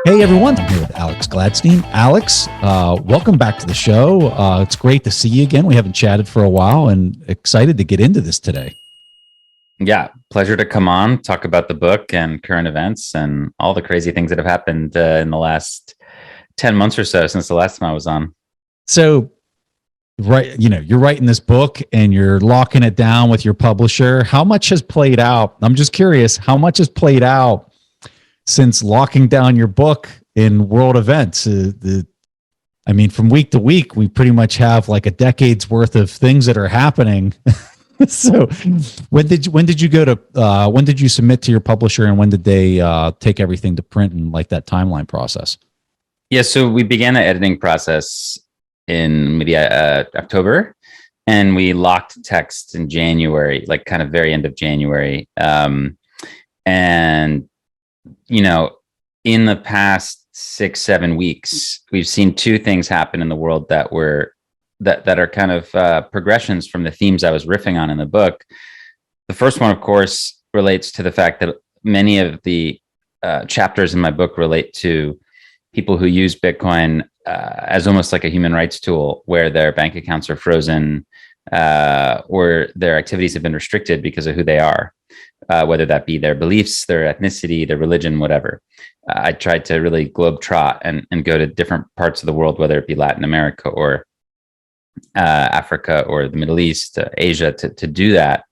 Hey everyone, I'm here with Alex Gladstein. Alex, welcome back to the show. It's great to see you again. We haven't chatted for a while and excited to get into this today. Yeah, pleasure to come on, talk about the book and current events and all the crazy things that have happened in the last 10 months or so since the last time I was on. So, right, you're writing this book and you're locking it down with your publisher. How much has played out? I'm just curious, how much has played out since locking down your book in world events? From week to week, we pretty much have like a decade's worth of things that are happening. So when did you submit to your publisher, and when did they take everything to print, and like that timeline process? Yeah, so we began the editing process in maybe October, and we locked text in January, like kind of very end of January. And in the past 6-7 weeks, we've seen two things happen in the world that are kind of progressions from the themes I was riffing on in the book. The first one, of course, relates to the fact that many of the chapters in my book relate to people who use Bitcoin as almost like a human rights tool, where their bank accounts are frozen or their activities have been restricted because of who they are, whether that be their beliefs, their ethnicity, their religion, whatever. I tried to really globetrot and go to different parts of the world, whether it be Latin America or Africa or the Middle East, Asia, to do that.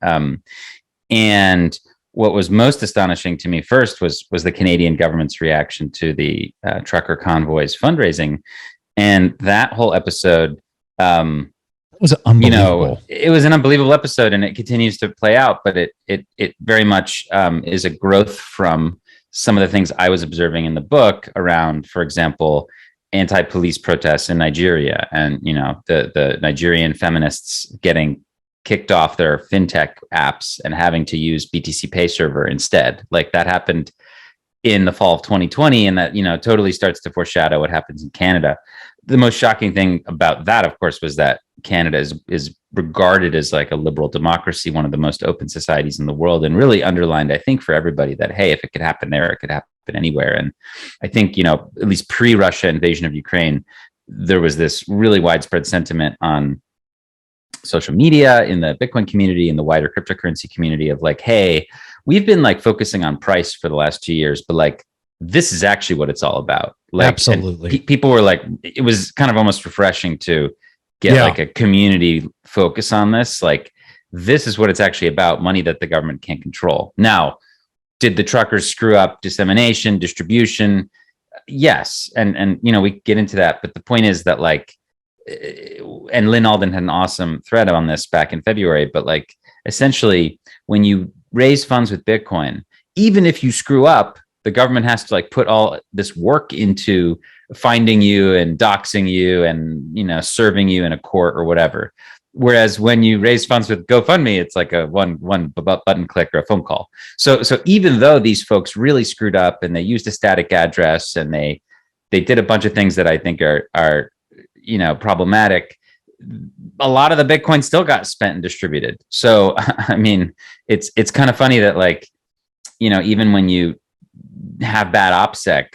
And what was most astonishing to me first was the Canadian government's reaction to the trucker convoys fundraising, and that whole episode. Was unbelievable. It was an unbelievable episode, and it continues to play out. But it very much is a growth from some of the things I was observing in the book around, for example, anti-police protests in Nigeria, and the Nigerian feminists getting kicked off their fintech apps and having to use BTC Pay server instead. Like that happened in the fall of 2020, and that totally starts to foreshadow what happens in Canada. The most shocking thing about that, of course, was that Canada is regarded as like a liberal democracy, one of the most open societies in the world, and really underlined, I think, for everybody that, hey, if it could happen there, it could happen anywhere. And I think, at least pre-Russia invasion of Ukraine, there was this really widespread sentiment on social media, in the Bitcoin community, in the wider cryptocurrency community, of like, hey, we've been like focusing on price for the last 2 years, but like this is actually what it's all about. Like, absolutely. People were like, it was kind of almost refreshing to get like a community focus on this. Like, this is what it's actually about: money that the government can't control. Now, did the truckers screw up dissemination, distribution? Yes. And we get into that. But the point is that, like, and Lynn Alden had an awesome thread on this back in February, but like, essentially, when you raise funds with Bitcoin, even if you screw up, the government has to like put all this work into finding you and doxing you and, serving you in a court or whatever. Whereas when you raise funds with GoFundMe, it's like a one button click or a phone call. So even though these folks really screwed up and they used a static address and they did a bunch of things that I think are problematic, a lot of the Bitcoin still got spent and distributed. So I mean, it's kind of funny that, like, even when you have bad OPSEC,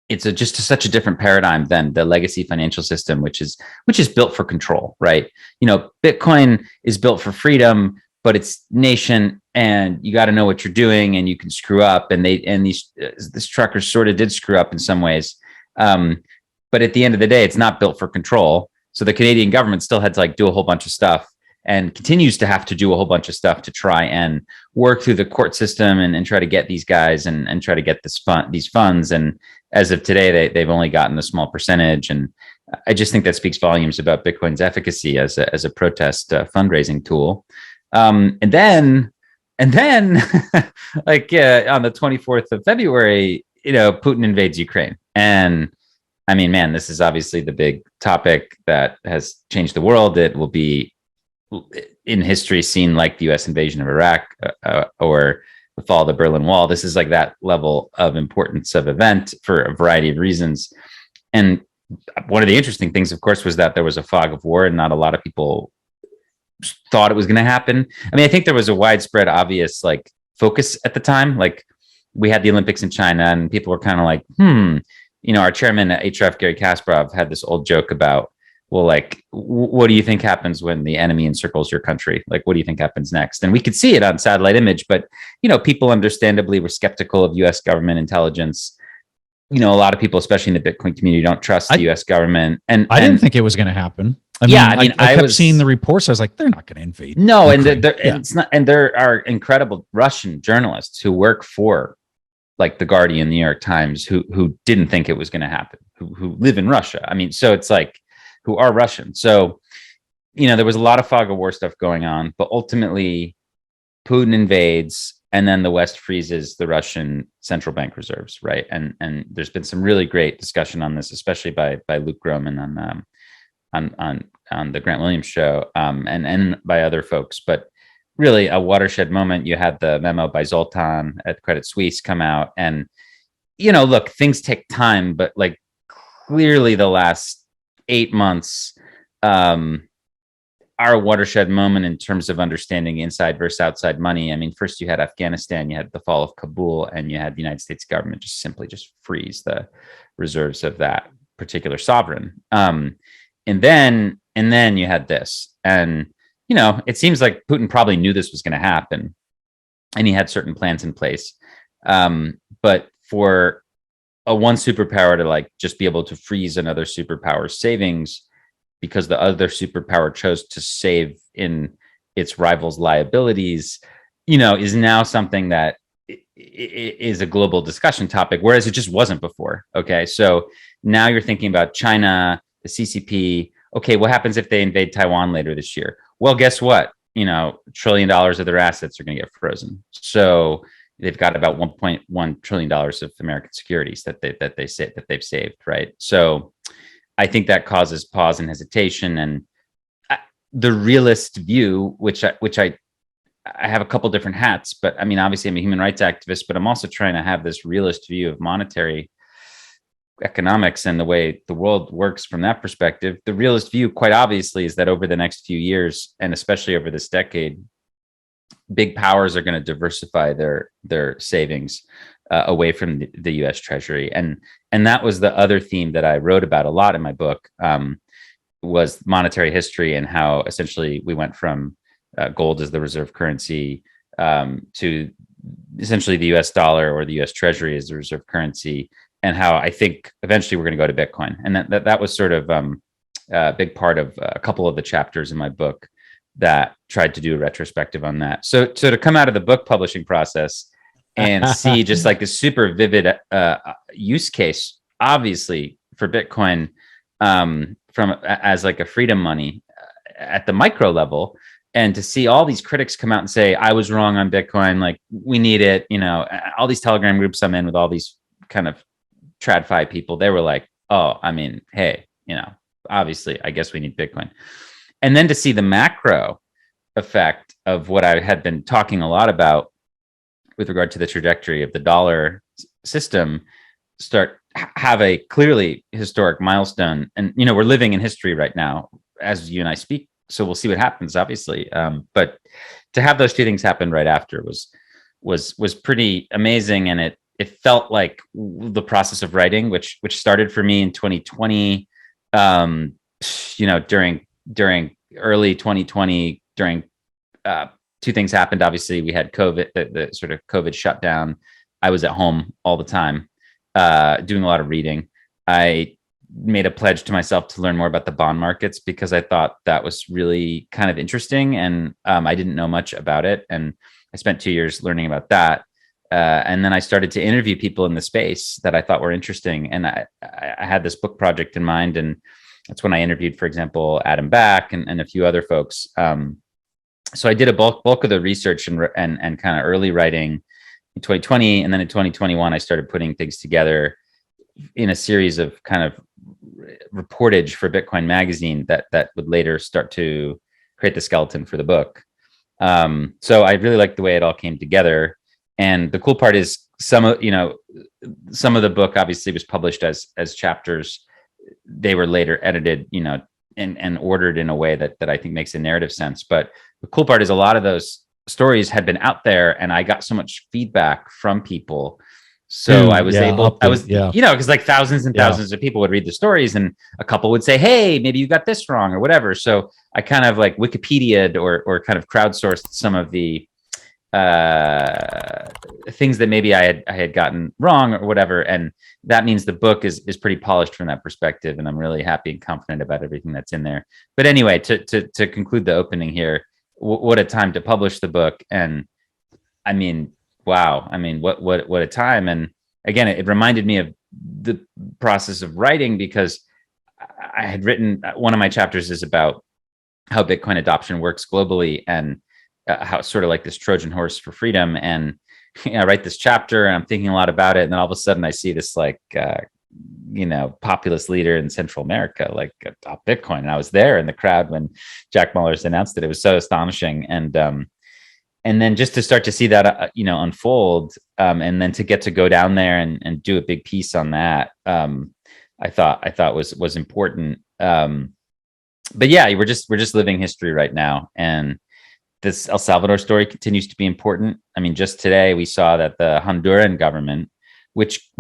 it's just such a different paradigm than the legacy financial system, which is built for control, right? Bitcoin is built for freedom, but it's nation, and you got to know what you're doing, and you can screw up. And these truckers sort of did screw up in some ways, but at the end of the day, it's not built for control. So the Canadian government still had to like do a whole bunch of stuff, and continues to have to do a whole bunch of stuff to try and work through the court system and try to get these guys and try to get these funds. And as of today, they've only gotten a small percentage. And I just think that speaks volumes about Bitcoin's efficacy as a protest fundraising tool. And then like on the 24th of February, Putin invades Ukraine. And I mean, man, this is obviously the big topic that has changed the world. It will be in history seen like the US invasion of Iraq or the fall of the Berlin Wall. This is like that level of importance of event for a variety of reasons. And one of the interesting things, of course, was that there was a fog of war and not a lot of people thought it was going to happen. I mean, I think there was a widespread, obvious like focus at the time. Like we had the Olympics in China, and people were kind of like, our chairman at HRF, Gary Kasparov, had this old joke about, well, like, what do you think happens when the enemy encircles your country? Like, what do you think happens next? And we could see it on satellite image, but, people understandably were skeptical of US government intelligence. A lot of people, especially in the Bitcoin community, don't trust the US government. And I didn't think it was going to happen. I kept seeing the reports. I was like, they're not going to invade. No, and it's not. And there are incredible Russian journalists who work for, like, The Guardian, New York Times, who didn't think it was going to happen, who live in Russia. I mean, so it's like, who are Russian. So, there was a lot of fog of war stuff going on, but ultimately Putin invades, and then the West freezes the Russian central bank reserves, right? And there's been some really great discussion on this, especially by Luke Groman on the Grant Williams show, and by other folks. But really a watershed moment. You had the memo by Zoltan at Credit Suisse come out, and look, things take time, but like clearly the last 8 months are a watershed moment in terms of understanding inside versus outside money. I mean, first you had Afghanistan, you had the fall of Kabul, and you had the United States government just simply freeze the reserves of that particular sovereign. And then you had this, and it seems like Putin probably knew this was going to happen, and he had certain plans in place. But for a one superpower to like just be able to freeze another superpower's savings because the other superpower chose to save in its rival's liabilities, is now something that is a global discussion topic, whereas it just wasn't before. Okay, so now you're thinking about China, the CCP. Okay, what happens if they invade Taiwan later this year? Well, guess what? $1 trillion of their assets are going to get frozen. So they've got about $1.1 trillion of American securities that they've saved, right? So I think that causes pause and hesitation. And the realist view, which I have a couple different hats, but I mean, obviously I'm a human rights activist, but I'm also trying to have this realist view of monetary economics and the way the world works from that perspective. The realist view, quite obviously, is that over the next few years, and especially over this decade, big powers are going to diversify their savings away from the U.S. Treasury, and that was the other theme that I wrote about a lot in my book, was monetary history and how essentially we went from gold as the reserve currency to essentially the U.S. dollar or the U.S. Treasury as the reserve currency, and how I think eventually we're going to go to Bitcoin, and that was sort of a big part of a couple of the chapters in my book that tried to do a retrospective on that. So to come out of the book publishing process and see just like this super vivid use case, obviously for Bitcoin, from as like a freedom money at the micro level, and to see all these critics come out and say, I was wrong on Bitcoin, like we need it, all these Telegram groups I'm in with all these kind of TradFi people, they were like, oh, I mean, hey, obviously I guess we need Bitcoin. And then to see the macro effect of what I had been talking a lot about with regard to the trajectory of the dollar system have a clearly historic milestone. And, we're living in history right now as you and I speak. So we'll see what happens, obviously. But to have those two things happen right after was pretty amazing. And it felt like the process of writing, which started for me in 2020, during early 2020, during two things happened. Obviously, we had COVID, the sort of COVID shutdown. I was at home all the time, doing a lot of reading. I made a pledge to myself to learn more about the bond markets because I thought that was really kind of interesting, and I didn't know much about it. And I spent 2 years learning about that. And then I started to interview people in the space that I thought were interesting. And I had this book project in mind, and that's when I interviewed, for example, Adam Back and a few other folks. So I did a bulk of the research and kind of early writing in 2020. And then in 2021, I started putting things together in a series of kind of reportage for Bitcoin Magazine that would later start to create the skeleton for the book. So I really liked the way it all came together. And the cool part is some of the book obviously was published as chapters. They were later edited, and ordered in a way that I think makes a narrative sense. But the cool part is a lot of those stories had been out there, and I got so much feedback from people. So I was able, because like thousands and thousands of people would read the stories, and a couple would say, hey, maybe you got this wrong or whatever. So I kind of like Wikipedia'd or kind of crowdsourced some of the things that maybe I had gotten wrong or whatever. And that means the book is pretty polished from that perspective. And I'm really happy and confident about everything that's in there. But anyway, to conclude the opening here, what a time to publish the book. And I mean, wow. I mean, what a time. And again, it reminded me of the process of writing, because I had written, one of my chapters is about how Bitcoin adoption works globally, and how it's sort of like this Trojan horse for freedom. And I write this chapter and I'm thinking a lot about it. And then all of a sudden I see this like, populist leader in Central America, like adopt Bitcoin. And I was there in the crowd when Jack Mallers announced it. It was so astonishing. And then just to start to see that, unfold, and then to get to go down there and do a big piece on that, I thought was important. But yeah, we're just living history right now. And this El Salvador story continues to be important. I mean, just today we saw that the Honduran government, which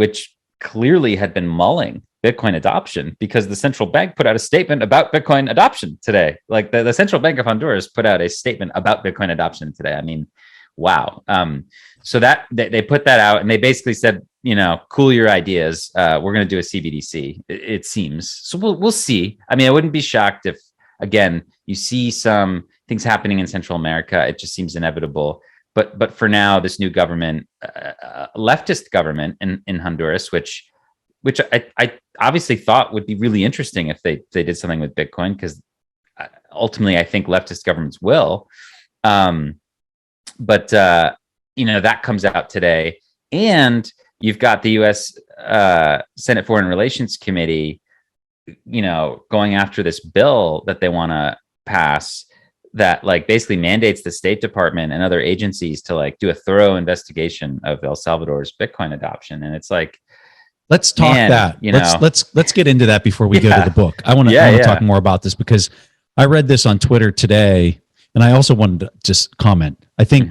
clearly had been mulling Bitcoin adoption, because the central bank put out a statement about Bitcoin adoption today. Like the Central Bank of Honduras put out a statement about Bitcoin adoption today. I mean, wow. So that they put that out, and they basically said, cool your ideas. We're going to do a CBDC. It seems. So we'll see. I mean, I wouldn't be shocked if, again, you see some things happening in Central America. It just seems inevitable. But for now, this new government, leftist government in Honduras, which I obviously thought would be really interesting if they did something with Bitcoin, because ultimately I think leftist governments will. But that comes out today, and you've got the U.S. Senate Foreign Relations Committee, going after this bill that they want to pass, that like basically mandates the State Department and other agencies to like do a thorough investigation of El Salvador's Bitcoin adoption. And it's like, let's talk that. Let's get into that before we go to the book. I want to talk more about this, because I read this on Twitter today, and I also wanted to just comment. I think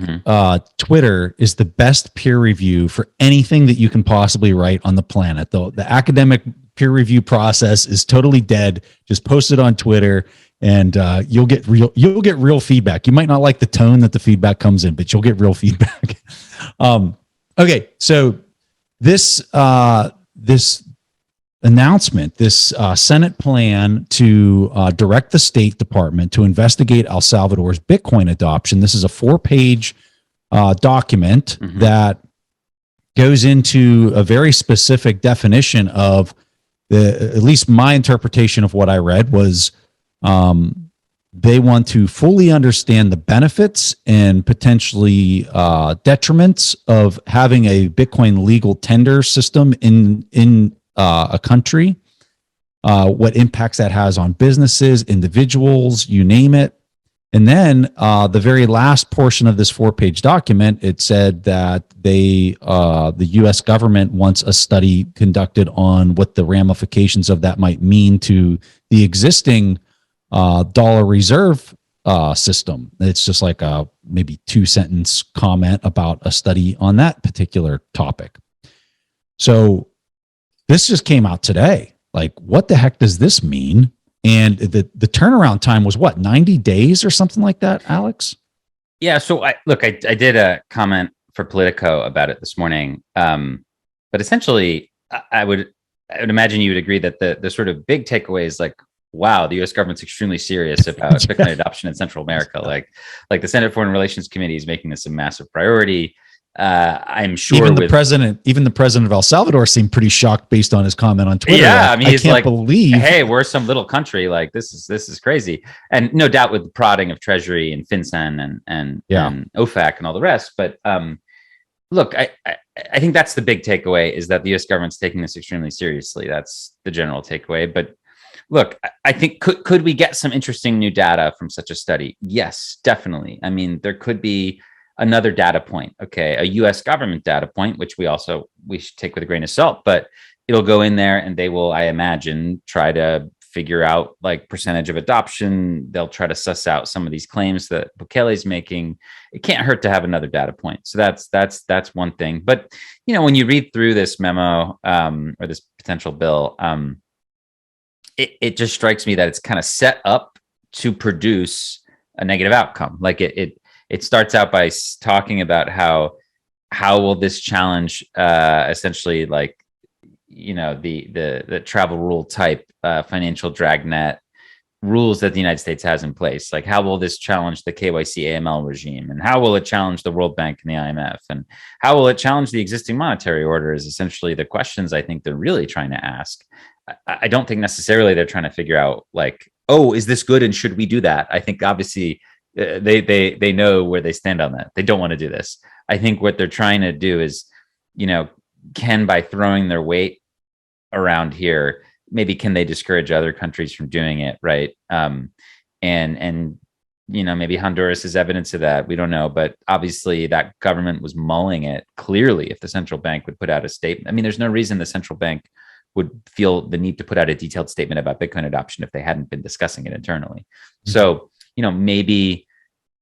Twitter is the best peer review for anything that you can possibly write on the planet. Though the academic peer review process is totally dead. Just post it on Twitter, and you'll get real feedback. You might not like the tone that the feedback comes in, but you'll get real feedback. Okay, so this announcement, this Senate plan to direct the State Department to investigate El Salvador's Bitcoin adoption. This is a 4-page document that goes into a very specific definition of at least my interpretation of what I read was, they want to fully understand the benefits and potentially detriments of having a Bitcoin legal tender system in a country, what impacts that has on businesses, individuals, you name it. And then the very last portion of this 4-page document, it said that the U.S. government wants a study conducted on what the ramifications of that might mean to the existing dollar reserve system. It's just like a maybe 2-sentence comment about a study on that particular topic. So this just came out today. Like, what the heck does this mean? And the turnaround time was what, 90 days or something like that, Alex? Yeah. So I did a comment for Politico about it this morning. But essentially, I would imagine you would agree that the sort of big takeaway is like, wow, the U.S. government's extremely serious about Bitcoin adoption in Central America. Like the Senate Foreign Relations Committee is making this a massive priority. I'm sure even the president of El Salvador seemed pretty shocked based on his comment on Twitter. Yeah, like, I mean, I can't believe, hey, we're some little country. Like this is crazy, and no doubt with the prodding of Treasury and FinCEN and OFAC and all the rest. But look, I think that's the big takeaway, is that the U.S. government's taking this extremely seriously. That's the general takeaway. But look, I think could we get some interesting new data from such a study? Yes, definitely. I mean, there could be another data point, okay, a U.S. government data point, which we should take with a grain of salt, but it'll go in there and they will, I imagine, try to figure out like percentage of adoption. They'll try to suss out some of these claims that Bukele's making. It can't hurt to have another data point. So that's one thing. But when you read through this memo or this potential bill, it just strikes me that it's kind of set up to produce a negative outcome. Like it starts out by talking about how will this challenge essentially like the travel rule type financial dragnet rules that the United States has in place. Like, how will this challenge the KYC AML regime, and how will it challenge the World Bank and the IMF, and how will it challenge the existing monetary order? Is essentially the questions I think they're really trying to ask. I don't think necessarily they're trying to figure out like, oh, is this good and should we do that? I think obviously they know where they stand on that. They don't want to do this. I think what they're trying to do is, can by throwing their weight around here, maybe can they discourage other countries from doing it, right? And maybe Honduras is evidence of that. We don't know, but obviously that government was mulling it clearly. If the central bank would put out a statement, I mean, there's no reason the central bank would feel the need to put out a detailed statement about Bitcoin adoption if they hadn't been discussing it internally. Mm-hmm. So, maybe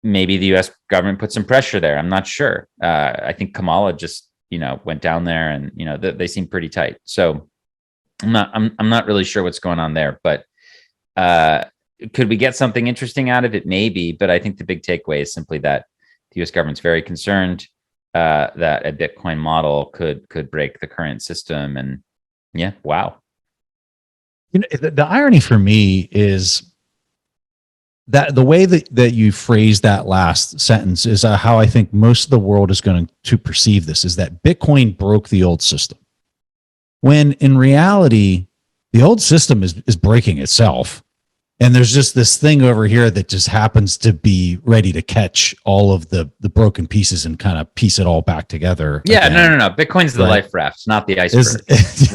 the U.S. government put some pressure there. I'm not sure. I think Kamala just, went down there and, they seem pretty tight. So I'm not really sure what's going on there, but could we get something interesting out of it? Maybe, but I think the big takeaway is simply that the U.S. government's very concerned that a Bitcoin model could break the current system. And yeah, wow. The irony for me is that the way that you phrase that last sentence is how I think most of the world is going to perceive this, is that Bitcoin broke the old system. When in reality, the old system is breaking itself. And there's just this thing over here that just happens to be ready to catch all of the broken pieces and kind of piece it all back together. Yeah, again. no. Bitcoin's the life raft, not the iceberg,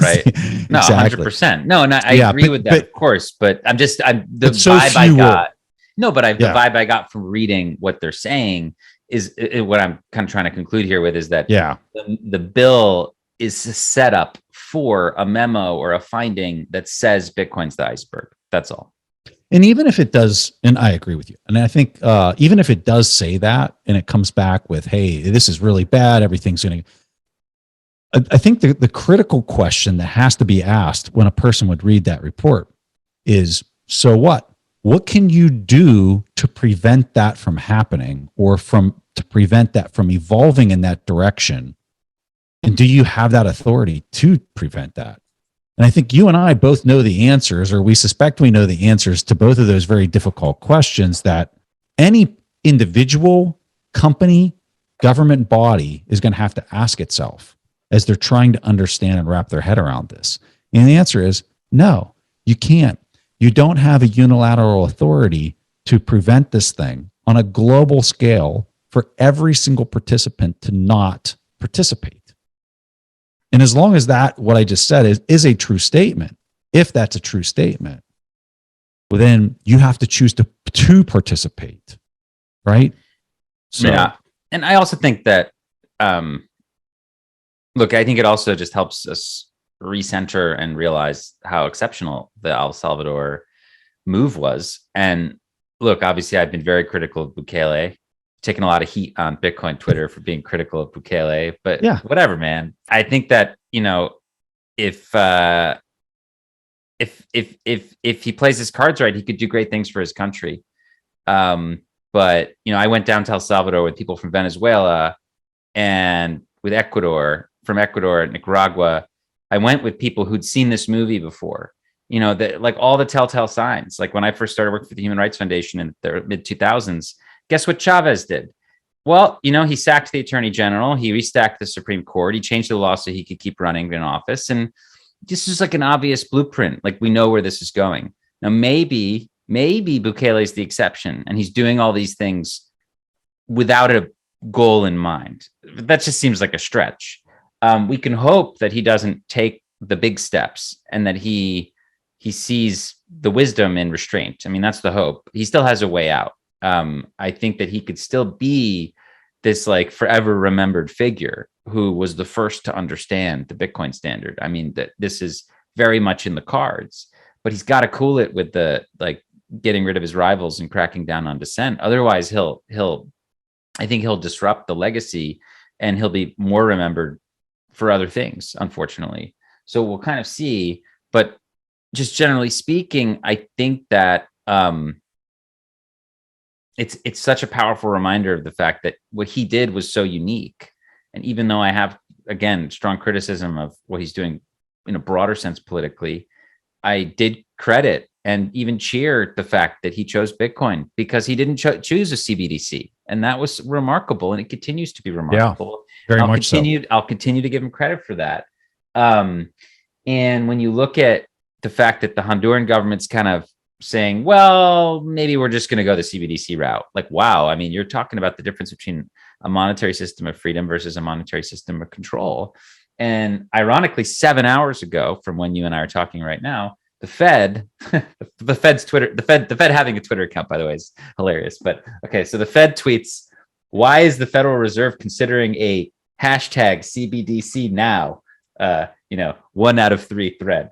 right? No, exactly. 100%. No, and I agree with that, of course. But the vibe I got. No, but the vibe I got from reading what they're saying is what I'm kind of trying to conclude here with is that the bill is set up for a memo or a finding that says Bitcoin's the iceberg. That's all. And even if it does, and I agree with you, and I think even if it does say that and it comes back with, hey, this is really bad, everything's going to, I think the critical question that has to be asked when a person would read that report is, so what? What can you do to prevent that from happening or to prevent that from evolving in that direction? And do you have that authority to prevent that? And I think you and I both know the answers, or we suspect we know the answers to both of those very difficult questions that any individual, company, government body is going to have to ask itself as they're trying to understand and wrap their head around this. And the answer is no, you can't. You don't have a unilateral authority to prevent this thing on a global scale for every single participant to not participate. And as long as that, what I just said is a true statement, if that's a true statement, well, then you have to choose to participate, right? So, yeah. And I also think that, look, I think it also just helps us recenter and realize how exceptional the El Salvador move was. And look, obviously I've been very critical of Bukele, taking a lot of heat on Bitcoin Twitter for being critical of Bukele, but whatever, man. I think that, if he plays his cards right, he could do great things for his country. But, I went down to El Salvador with people from Venezuela and with from Ecuador, Nicaragua. I went with people who'd seen this movie before, like all the telltale signs. Like when I first started working for the Human Rights Foundation in the mid 2000s, guess what Chavez did? Well, he sacked the attorney general. He restacked the Supreme Court. He changed the law so he could keep running in office. And this is like an obvious blueprint. Like we know where this is going. Now, maybe Bukele is the exception and he's doing all these things without a goal in mind. That just seems like a stretch. We can hope that he doesn't take the big steps and that he sees the wisdom in restraint. I mean, that's the hope. He still has a way out. I think that he could still be this like forever remembered figure who was the first to understand the Bitcoin standard. I mean, that this is very much in the cards, but he's got to cool it with the like getting rid of his rivals and cracking down on dissent. Otherwise, I think he'll disrupt the legacy, and he'll be more remembered for other things, unfortunately. So we'll kind of see. But just generally speaking, I think that it's such a powerful reminder of the fact that what he did was so unique. And even though I have, again, strong criticism of what he's doing in a broader sense politically, I did credit and even cheer the fact that he chose Bitcoin, because he didn't choose a CBDC. And that was remarkable. And it continues to be remarkable. Yeah, very much so. I'll continue to give him credit for that. And when you look at the fact that the Honduran government's kind of saying, well, maybe we're just going to go the CBDC route. Like, wow. I mean, you're talking about the difference between a monetary system of freedom versus a monetary system of control. And ironically, 7 hours ago from when you and I are talking right now, the Fed, the Fed having a Twitter account, by the way, is hilarious. But okay, so the Fed tweets, why is the Federal Reserve considering a hashtag CBDC now? 1 out of 3 thread.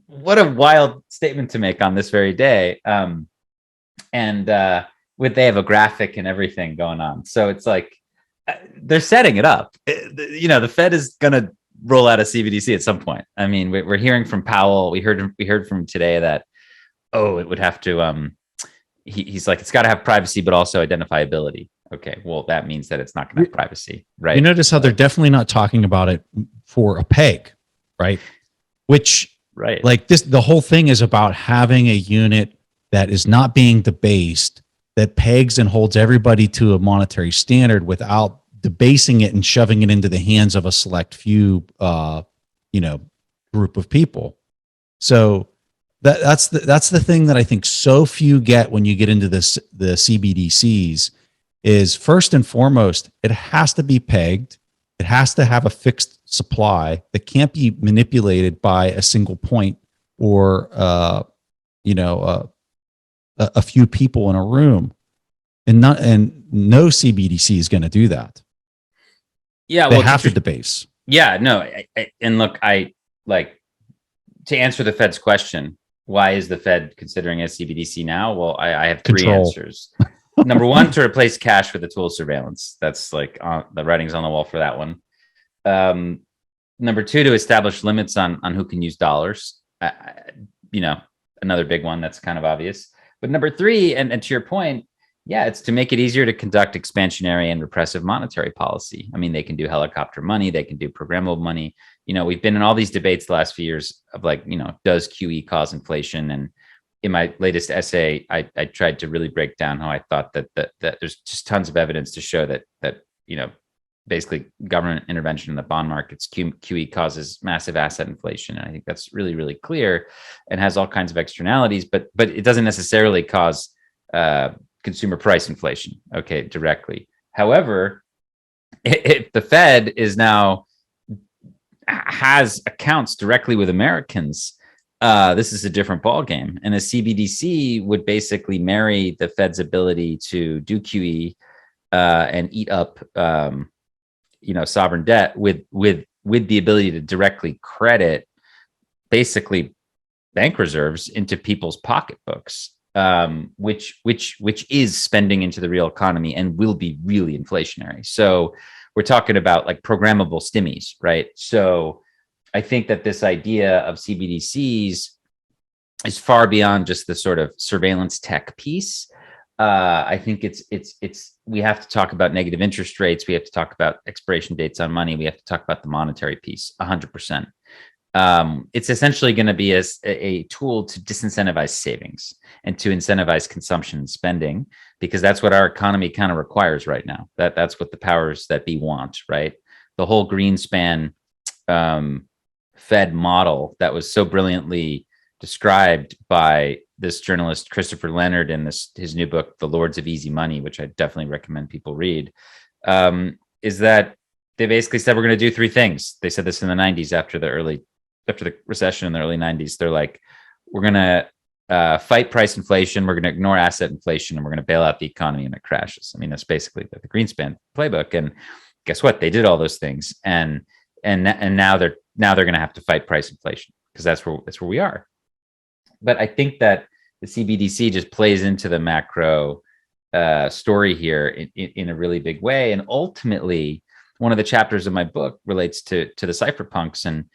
What a wild statement to make on this very day. They have a graphic and everything going on. So it's like, they're setting it up. The Fed is going to roll out a CBDC at some point. I mean, we're hearing from Powell. We heard from him today that, it would have to, he's like, it's got to have privacy, but also identifiability. Okay, well, that means that it's not going to have privacy, right? You notice how they're definitely not talking about it for a peg, right? Right. Like this, the whole thing is about having a unit that is not being debased, that pegs and holds everybody to a monetary standard without debasing it and shoving it into the hands of a select few, group of people. So that's the thing that I think so few get when you get into the CBDCs is, first and foremost, it has to be pegged. It has to have a fixed supply that can't be manipulated by a single point or, a few people in a room, and no CBDC is going to do that. Yeah, they have to debase. Yeah, no, and look, I like to answer the Fed's question. Why is the Fed considering a CBDC now? Well, I have 3 answers. Number one, to replace cash with a tool of surveillance. That's like the writing's on the wall for that one. Number 2, to establish limits on who can use dollars. Another big one that's kind of obvious. But number 3, and to your point, yeah, it's to make it easier to conduct expansionary and repressive monetary policy. I mean, they can do helicopter money, they can do programmable money. We've been in all these debates the last few years of like, does QE cause inflation? And in my latest essay, I tried to really break down how I thought that there's just tons of evidence to show that basically government intervention in the bond markets, QE causes massive asset inflation. And I think that's really, really clear and has all kinds of externalities, but it doesn't necessarily cause consumer price inflation, directly. However, if the Fed has accounts directly with Americans, this is a different ballgame. And a CBDC would basically marry the Fed's ability to do QE and eat up sovereign debt with the ability to directly credit basically bank reserves into people's pocketbooks, which is spending into the real economy and will be really inflationary. So we're talking about like programmable stimmies, right? So I think that this idea of CBDCs is far beyond just the sort of surveillance tech piece. I think we have to talk about negative interest rates. We have to talk about expiration dates on money. We have to talk about the monetary piece 100%. It's essentially going to be a tool to disincentivize savings and to incentivize consumption and spending, because that's what our economy kind of requires right now. That's what the powers that be want, right? The whole Greenspan Fed model that was so brilliantly described by this journalist Christopher Leonard in his new book, The Lords of Easy Money, which I definitely recommend people read, is that they basically said we're going to do 3 things. They said this in the 90s after the recession in the early 90s. They're like, we're going to fight price inflation, we're going to ignore asset inflation, and we're going to bail out the economy when it crashes. I mean, that's basically the Greenspan playbook. And guess what? They did all those things, and now they're going to have to fight price inflation, because that's where we are. But I think that the CBDC just plays into the macro story here in a really big way. And ultimately, one of the chapters of my book relates to the cypherpunks, and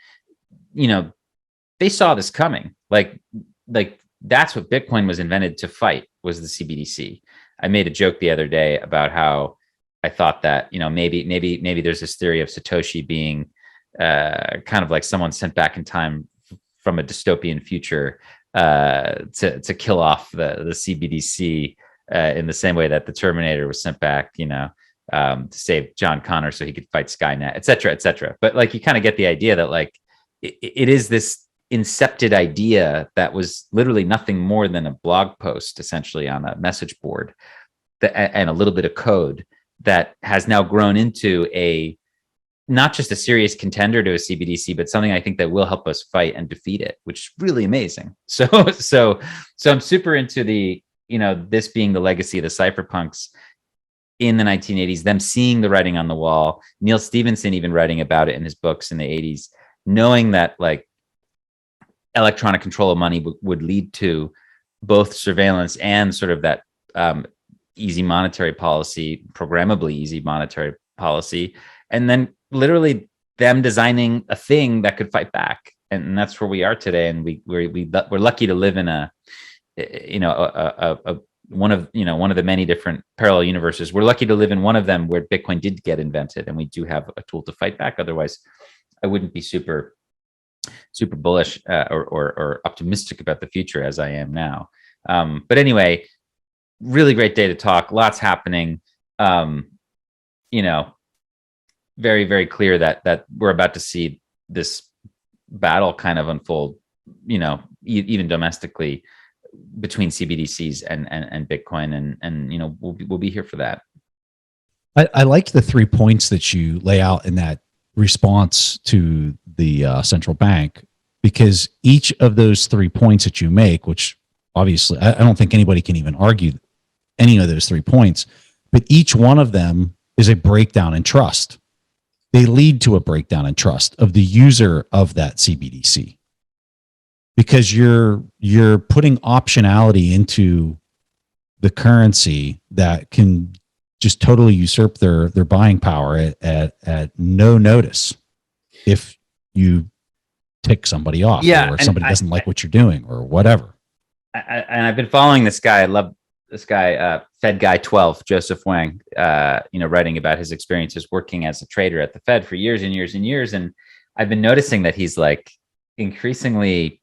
they saw this coming. Like that's what Bitcoin was invented to fight, was the CBDC. I made a joke the other day about how I thought that maybe there's this theory of Satoshi being kind of like someone sent back in time from a dystopian future to kill off the CBDC in the same way that the Terminator was sent back, to save John Connor so he could fight Skynet, et cetera, et cetera. But like, you kind of get the idea that like it is this incepted idea that was literally nothing more than a blog post, essentially, on a message board and a little bit of code that has now grown into not just a serious contender to a CBDC, but something I think that will help us fight and defeat it, which is really amazing. So I'm super into this being the legacy of the cypherpunks in the 1980s, them seeing the writing on the wall, Neil Stephenson even writing about it in his books in the 80s, knowing that like electronic control of money would lead to both surveillance and sort of that easy monetary policy, programmably easy monetary policy, and then literally them designing a thing that could fight back. And that's where we are today. And we're lucky to live in one of the many different parallel universes. We're lucky to live in one of them where Bitcoin did get invented, and we do have a tool to fight back. Otherwise, I wouldn't be super bullish or optimistic about the future as I am now. But anyway, really great day to talk. Lots happening. Very, very clear that we're about to see this battle kind of unfold, even domestically, between CBDCs and Bitcoin, and we'll be here for that. I like the 3 points that you lay out in that response to the central bank, because each of those 3 points that you make, which obviously I don't think anybody can even argue any of those 3 points, but each one of them is a breakdown in trust. They lead to a breakdown in trust of the user of that CBDC, because you're putting optionality into the currency that can just totally usurp their buying power at no notice if you tick somebody off, or if somebody doesn't like what you're doing or whatever. And I've been following this guy. I love this guy, Fed Guy 12, Joseph Wang, writing about his experiences working as a trader at the Fed for years and years and years. And I've been noticing that he's like increasingly,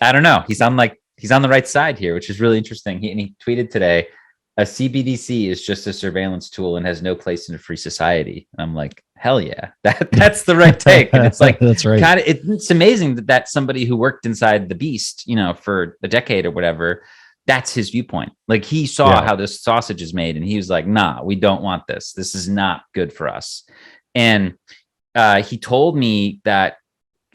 I don't know, he's on the right side here, which is really interesting. He tweeted today, a CBDC is just a surveillance tool and has no place in a free society. And I'm like, hell yeah, that's the right take. And it's like, that's right. It's amazing that somebody who worked inside the beast, for a decade or whatever, that's his viewpoint. Like, he saw how this sausage is made, and he was like, nah, we don't want this. This is not good for us. And he told me that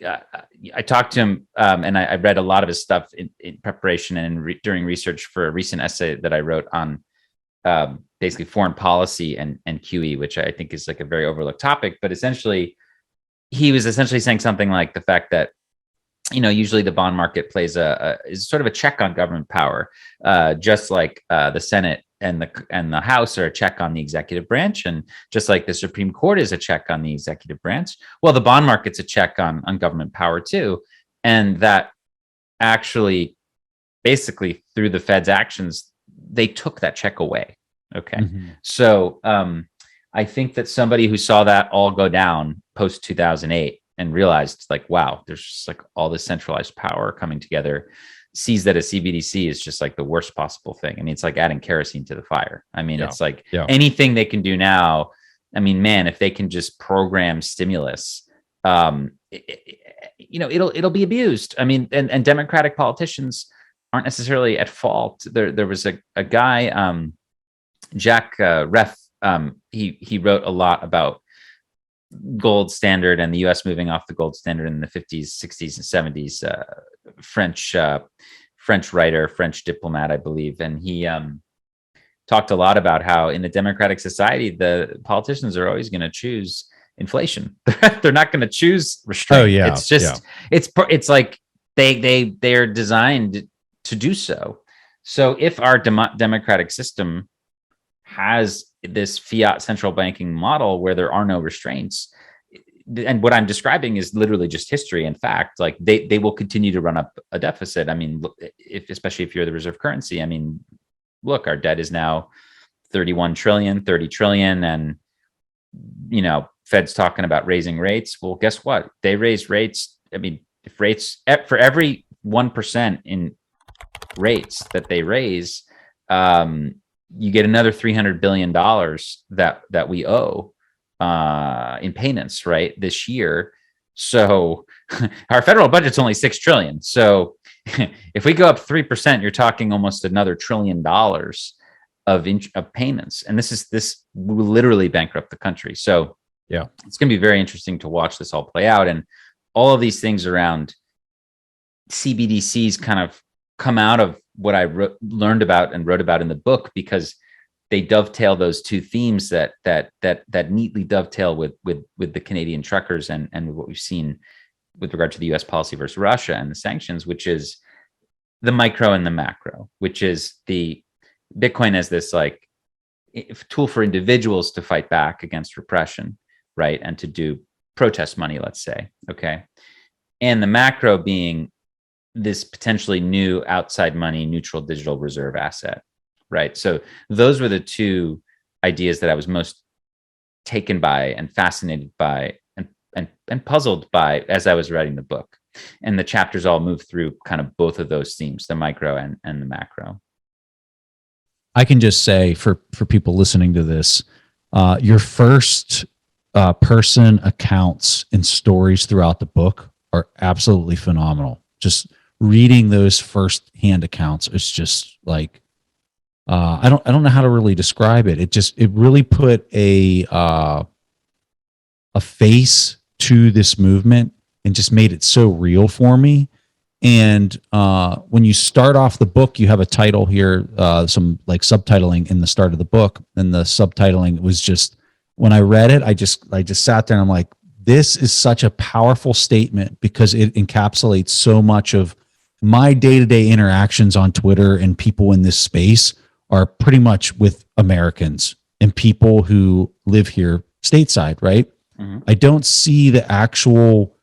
I talked to him, and I read a lot of his stuff in preparation and during research for a recent essay that I wrote on basically foreign policy and QE, which I think is like a very overlooked topic. But essentially, he was essentially saying something like the fact that, usually the bond market plays is sort of a check on government power, just like the Senate and the House are a check on the executive branch, and just like the Supreme Court is a check on the executive branch. Well, the bond market's a check on government power too, and that actually, basically, through the Fed's actions, they took that check away. Okay, so I think that somebody who saw that all go down post 2008 and realized, like, wow, there's just like all this centralized power coming together, sees that a CBDC is just like the worst possible thing. I mean, it's like adding kerosene to the fire. I mean, it's like anything they can do now. I mean, man, if they can just program stimulus, it'll be abused. I mean, and Democratic politicians aren't necessarily at fault. There was a guy, Jack Reff. He wrote a lot about gold standard and the U.S. moving off the gold standard in the 50s, 60s, and 70s. French writer, French diplomat, I believe, and he talked a lot about how in a democratic society, the politicians are always going to choose inflation. They're not going to choose restraint. Oh yeah, it's just it's like they're designed to do so. So if our democratic system has this fiat central banking model where there are no restraints, and what I'm describing is literally just history and fact, like they will continue to run up a deficit. I mean, especially if you're the reserve currency, I mean, look, our debt is now 31 trillion, 30 trillion. And, you know, Fed's talking about raising rates. Well, guess what? They raise rates. I mean, if rates for every 1% in rates that they raise, you get another $300 billion that we owe in payments, right, this year. So our federal budget's only 6 trillion. So if we go up 3%, you're talking almost another $1 trillion of payments. And this will literally bankrupt the country. So yeah, it's going to be very interesting to watch this all play out. And all of these things around CBDCs kind of come out of what I learned about and wrote about in the book, because they dovetail those two themes that neatly dovetail with the Canadian truckers and what we've seen with regard to the US policy versus Russia and the sanctions, which is the micro and the macro, which is the Bitcoin as this like tool for individuals to fight back against repression, right? And to do protest money, let's say, okay? And the macro being this potentially new outside money, neutral digital reserve asset, right? So those were the two ideas that I was most taken by and fascinated by and puzzled by as I was writing the book. And the chapters all move through kind of both of those themes, the micro and the macro. I can just say for people listening to this, your first person accounts and stories throughout the book are absolutely phenomenal. Just reading those first-hand accounts is just like I don't know how to really describe it. It really put a face to this movement and just made it so real for me. And when you start off the book, you have a title here, some like subtitling in the start of the book, and the subtitling was just, when I read it, I just sat there and I'm like, this is such a powerful statement because it encapsulates so much of my day-to-day interactions on Twitter, and people in this space are pretty much with Americans and people who live here stateside, right? Mm-hmm. I don't see the actual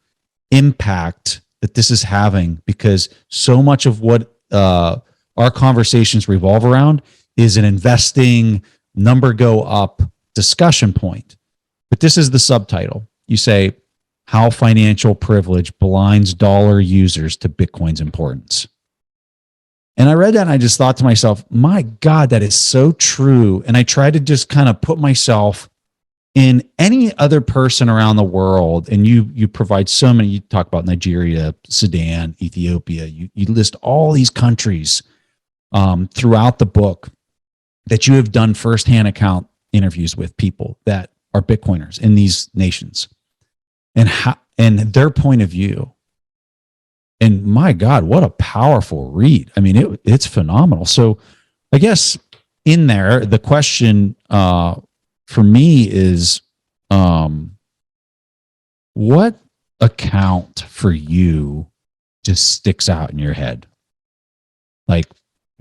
impact that this is having, because so much of what our conversations revolve around is an investing number go up discussion point. But this is the subtitle. You say, how financial privilege blinds dollar users to Bitcoin's importance. And I read that and I just thought to myself, my God, that is so true. And I tried to just kind of put myself in any other person around the world. And you provide so many, you talk about Nigeria, Sudan, Ethiopia, you list all these countries throughout the book that you have done firsthand account interviews with people that are Bitcoiners in these nations, and their point of view. And my God, what a powerful read. I mean, it's phenomenal. So I guess in there, the question for me is, what account for you just sticks out in your head? Like,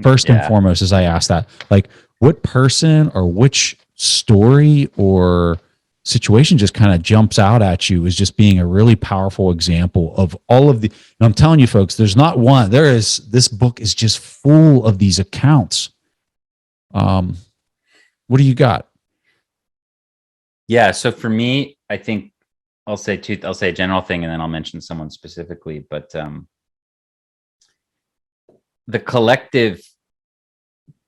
first and foremost, as I ask that, like, what person or which story or situation just kind of jumps out at you as just being a really powerful example of all of the, and I'm telling you folks, there's not one, this book is just full of these accounts. What do you got? Yeah. So for me, I think I'll say a general thing and then I'll mention someone specifically, but the collective,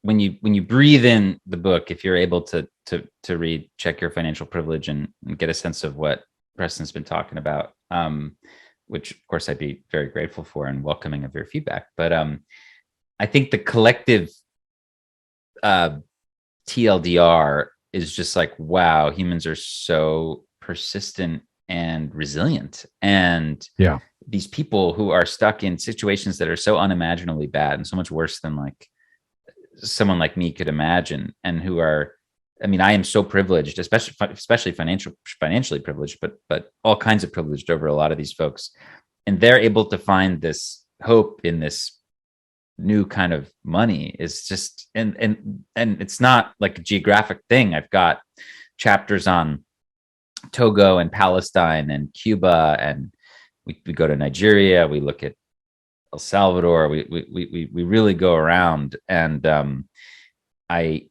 when you breathe in the book, if you're able to read Check Your Financial Privilege and get a sense of what Preston's been talking about, which of course I'd be very grateful for and welcoming of your feedback. But I think the collective TLDR is just like, wow, humans are so persistent and resilient. And yeah, these people who are stuck in situations that are so unimaginably bad and so much worse than like someone like me could imagine, and who are, I mean, I am so privileged, especially financially privileged, but all kinds of privileged over a lot of these folks. And they're able to find this hope in this new kind of money is just, and it's not like a geographic thing. I've got chapters on Togo and Palestine and Cuba, and we go to Nigeria, we look at El Salvador, we really go around, and I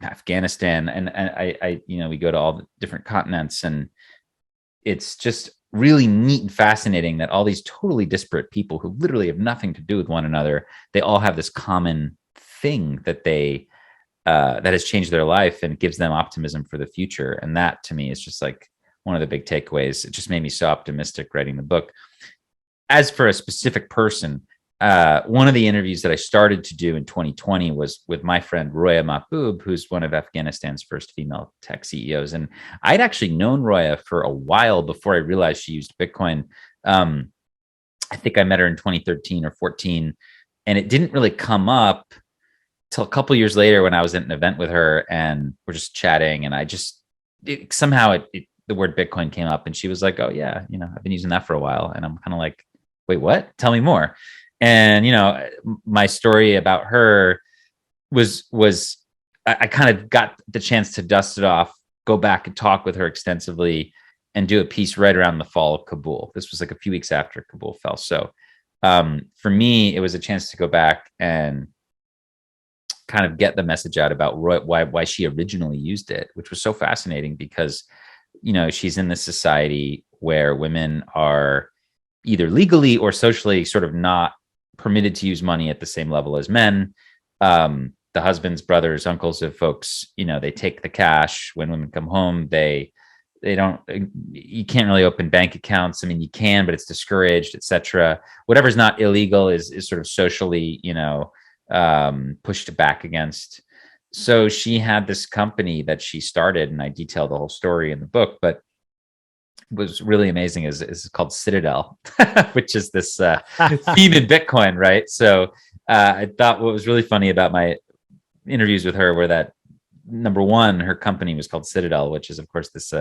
Afghanistan, and I we go to all the different continents, and it's just really neat and fascinating that all these totally disparate people who literally have nothing to do with one another, they all have this common thing that they that has changed their life and gives them optimism for the future. And that to me is just like one of the big takeaways. It just made me so optimistic writing the book. As for a specific person, one of the interviews that I started to do in 2020 was with my friend Roya Mahbub, who's one of Afghanistan's first female tech CEOs. And I'd actually known Roya for a while before I realized she used Bitcoin. I think I met her in 2013 or 14, and it didn't really come up till a couple years later when I was at an event with her and we're just chatting, and somehow the word Bitcoin came up, and she was like, "Oh yeah, I've been using that for a while," and I'm kind of like, "Wait, what? Tell me more." And my story about her was I kind of got the chance to dust it off, go back and talk with her extensively, and do a piece right around the fall of Kabul. This was like a few weeks after Kabul fell. So for me, it was a chance to go back and kind of get the message out about why she originally used it, which was so fascinating because she's in this society where women are either legally or socially sort of not permitted to use money at the same level as men. The husbands, brothers, uncles of folks, they take the cash when women come home. They don't, you can't really open bank accounts. I mean, you can, but it's discouraged, etc. Whatever's not illegal is sort of socially, pushed back against. So she had this company that she started, and I detail the whole story in the book, but was really amazing is called Citadel, which is this theme in Bitcoin, right? So I thought what was really funny about my interviews with her were that, number one, her company was called Citadel, which is of course this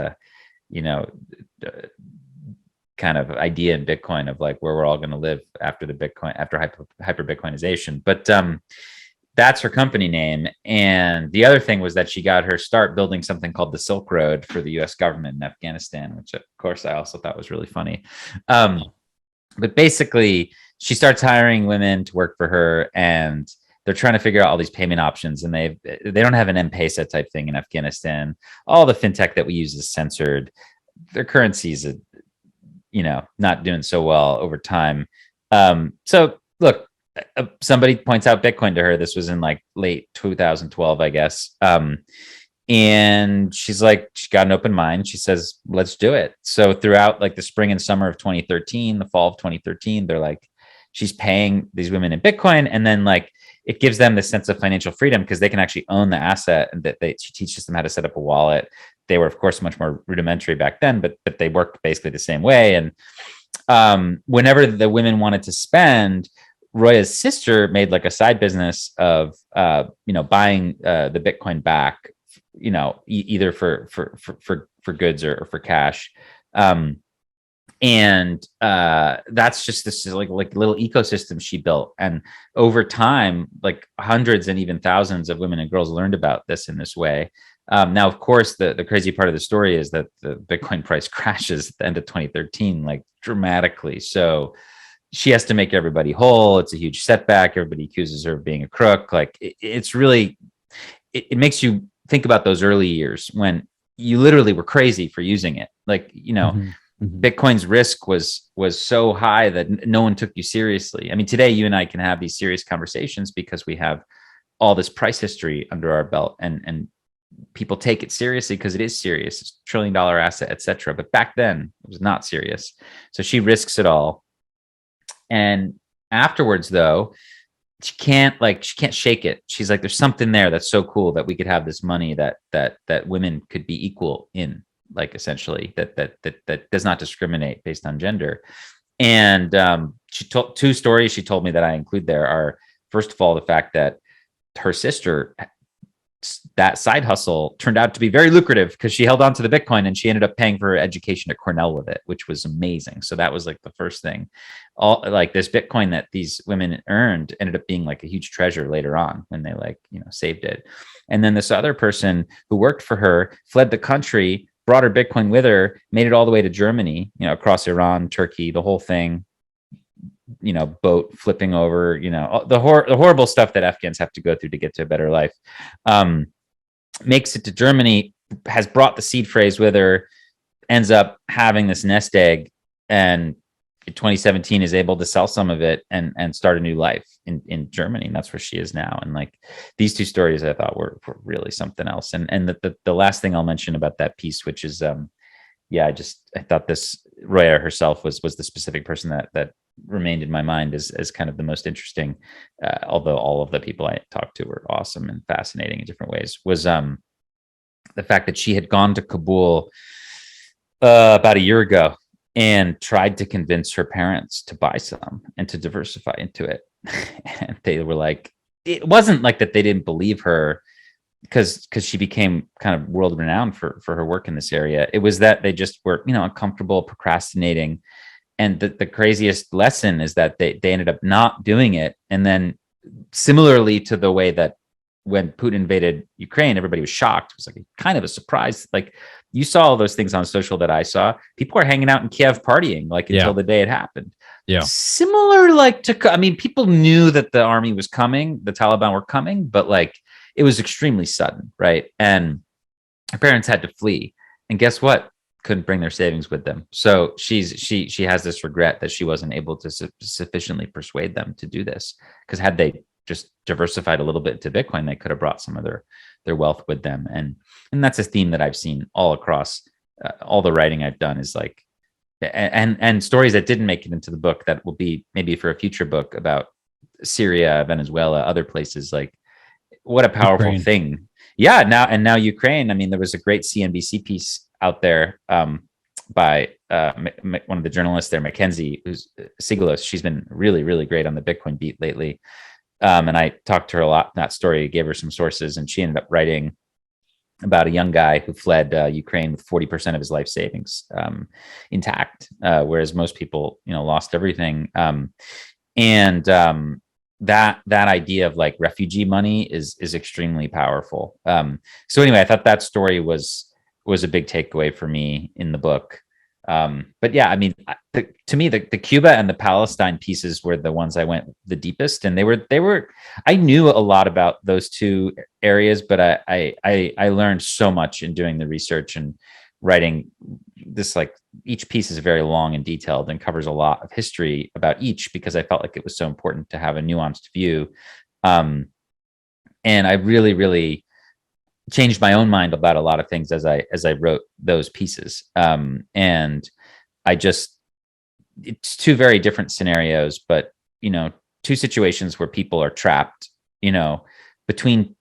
kind of idea in Bitcoin of like where we're all going to live after hyper Bitcoinization. But that's her company name. And the other thing was that she got her start building something called the Silk Road for the US government in Afghanistan, which of course I also thought was really funny. But basically she starts hiring women to work for her, and they're trying to figure out all these payment options, and they don't have an M-Pesa type thing in Afghanistan. All the fintech that we use is censored. Their currency is, not doing so well over time. So look, somebody points out Bitcoin to her. This was in like late 2012, I guess. And she's like, she got an open mind. She says, let's do it. So throughout like the spring and summer of 2013, the fall of 2013, they're like, she's paying these women in Bitcoin. And then like, it gives them this sense of financial freedom because they can actually own the asset, and that she teaches them how to set up a wallet. They were of course much more rudimentary back then, but they worked basically the same way. And whenever the women wanted to spend, Roya's sister made like a side business of, buying the Bitcoin back, either for goods or for cash. And that's just this like little ecosystem she built. And over time, like hundreds and even thousands of women and girls learned about this in this way. Now, of course, the crazy part of the story is that the Bitcoin price crashes at the end of 2013, like dramatically. So she has to make everybody whole. It's a huge setback. Everybody accuses her of being a crook. Like it's really, it makes you think about those early years when you literally were crazy for using it. Like, Bitcoin's risk was so high that no one took you seriously. I mean, today you and I can have these serious conversations because we have all this price history under our belt, and people take it seriously because it is serious. It's $1 trillion asset, etc. But back then it was not serious. So she risks it all. And afterwards, though, she can't shake it. She's like, there's something there that's so cool that we could have this money that women could be equal in, like essentially that does not discriminate based on gender. And she told two stories she told me that I include there are, first of all, the fact that her sister that side hustle turned out to be very lucrative because she held on to the Bitcoin and she ended up paying for her education at Cornell with it, which was amazing. So that was like the first thing. All like this Bitcoin that these women earned ended up being like a huge treasure later on when they like, saved it. And then this other person who worked for her fled the country, brought her Bitcoin with her, made it all the way to Germany, across Iran, Turkey, the whole thing, boat flipping over, the horrible stuff that Afghans have to go through to get to a better life. Makes it to Germany, has brought the seed phrase with her, ends up having this nest egg, and in 2017 is able to sell some of it and start a new life in Germany. And that's where she is now. And like these two stories I thought were really something else. And the last thing I'll mention about that piece, which is I thought this Roya herself was the specific person that remained in my mind as kind of the most interesting, although all of the people I talked to were awesome and fascinating in different ways, was the fact that she had gone to Kabul about a year ago and tried to convince her parents to buy some and to diversify into it. And they were like, it wasn't like that they didn't believe her because she became kind of world renowned for her work in this area. It was that they just were, uncomfortable, procrastinating. And the craziest lesson is that they ended up not doing it. And then similarly to the way that when Putin invaded Ukraine, everybody was shocked. It was like kind of a surprise. Like you saw all those things on social that I saw. People are hanging out in Kiev partying like until the day it happened. Yeah. Similar like people knew that the army was coming, the Taliban were coming, but like it was extremely sudden, right? And her parents had to flee. And guess what? Couldn't bring their savings with them. So she has this regret that she wasn't able to sufficiently persuade them to do this, because had they just diversified a little bit to Bitcoin, they could have brought some of their wealth with them. And that's a theme that I've seen all across all the writing I've done, is like, and stories that didn't make it into the book that will be maybe for a future book about Syria, Venezuela, other places. Like what a powerful Ukraine. thing. Yeah. Now Ukraine. I mean, there was a great CNBC piece out there by one of the journalists there, Mackenzie, who's Sigalos. She's been really, really great on the Bitcoin beat lately. And I talked to her a lot in that story, gave her some sources, and she ended up writing about a young guy who fled Ukraine with 40% of his life savings intact, whereas most people, lost everything. That idea of like refugee money is extremely powerful. So anyway, I thought that story was a big takeaway for me in the book. But yeah, I mean, to me, the Cuba and the Palestine pieces were the ones I went the deepest, and they were. I knew a lot about those two areas, but I learned so much in doing the research and writing this. Like each piece is very long and detailed and covers a lot of history about each, because I felt like it was so important to have a nuanced view. And I really, really changed my own mind about a lot of things as I wrote those pieces. And it's two very different scenarios, but, two situations where people are trapped, between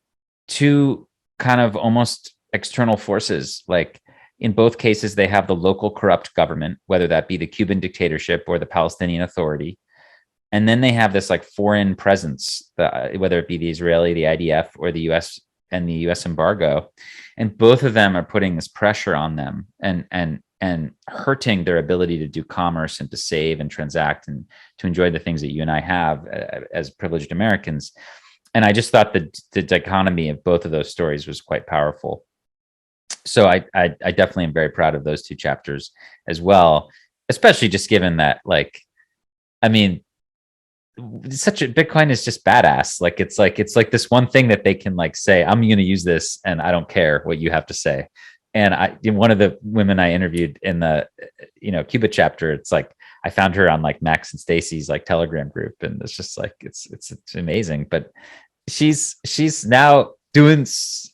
two kind of almost external forces. Like in both cases, they have the local corrupt government, whether that be the Cuban dictatorship or the Palestinian Authority. And then they have this like foreign presence, whether it be the Israeli, the IDF, or the US and the US embargo. And both of them are putting this pressure on them and hurting their ability to do commerce and to save and transact and to enjoy the things that you and I have as privileged Americans. And I just thought that the dichotomy of both of those stories was quite powerful. So I definitely am very proud of those two chapters as well, especially just given that, like, I mean, Bitcoin is just badass. Like it's like this one thing that they can like say, I'm going to use this and I don't care what you have to say. And one of the women I interviewed in the, Cuba chapter, it's like, I found her on like Max and Stacy's like Telegram group. And it's just like, it's amazing, but she's now doing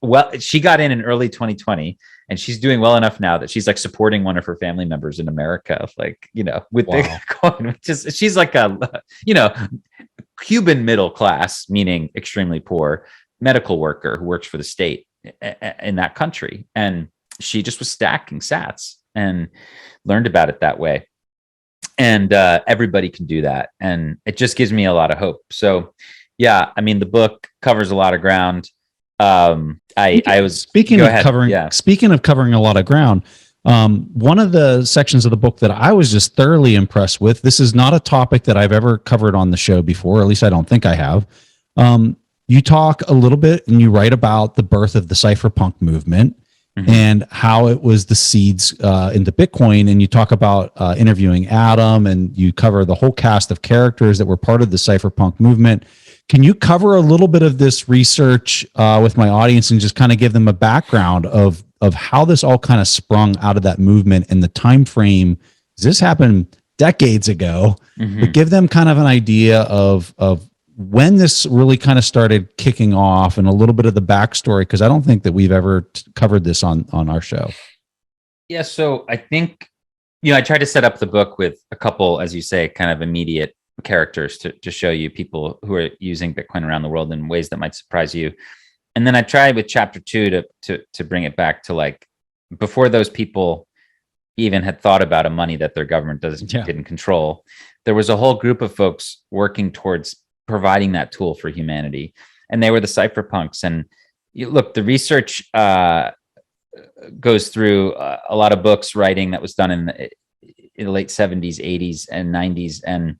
well. She got in early 2020 and she's doing well enough now that she's like supporting one of her family members in America, like, with the coin, which is, she's like a, Cuban middle class, meaning extremely poor medical worker who works for the state in that country. And she just was stacking sats and learned about it that way. And everybody can do that. And it just gives me a lot of hope. So yeah, I mean, the book covers a lot of ground. I was speaking go of ahead. covering Yeah. speaking of covering a lot of ground. One of the sections of the book that I was just thoroughly impressed with. This is not a topic that I've ever covered on the show before. Or at least I don't think I have. You talk a little bit and you write about the birth of the cypherpunk movement and how it was the seeds into Bitcoin. And you talk about interviewing Adam, and you cover the whole cast of characters that were part of the cypherpunk movement. Can you cover a little bit of this research with my audience and just kind of give them a background of how this all kind of sprung out of that movement and the time frame? This happened decades ago, but give them kind of an idea of when this really kind of started kicking off and a little bit of the backstory, because I don't think that we've ever covered this on our show. Yeah, so I think, I tried to set up the book with a couple, as you say, kind of immediate characters to show you people who are using Bitcoin around the world in ways that might surprise you. And then I tried with chapter 2 to bring it back to like before those people even had thought about a money that their government didn't control. There was a whole group of folks working towards providing that tool for humanity, and they were the cypherpunks. And look, the research goes through a lot of books, writing that was done in the late 70s, 80s, and 90s, and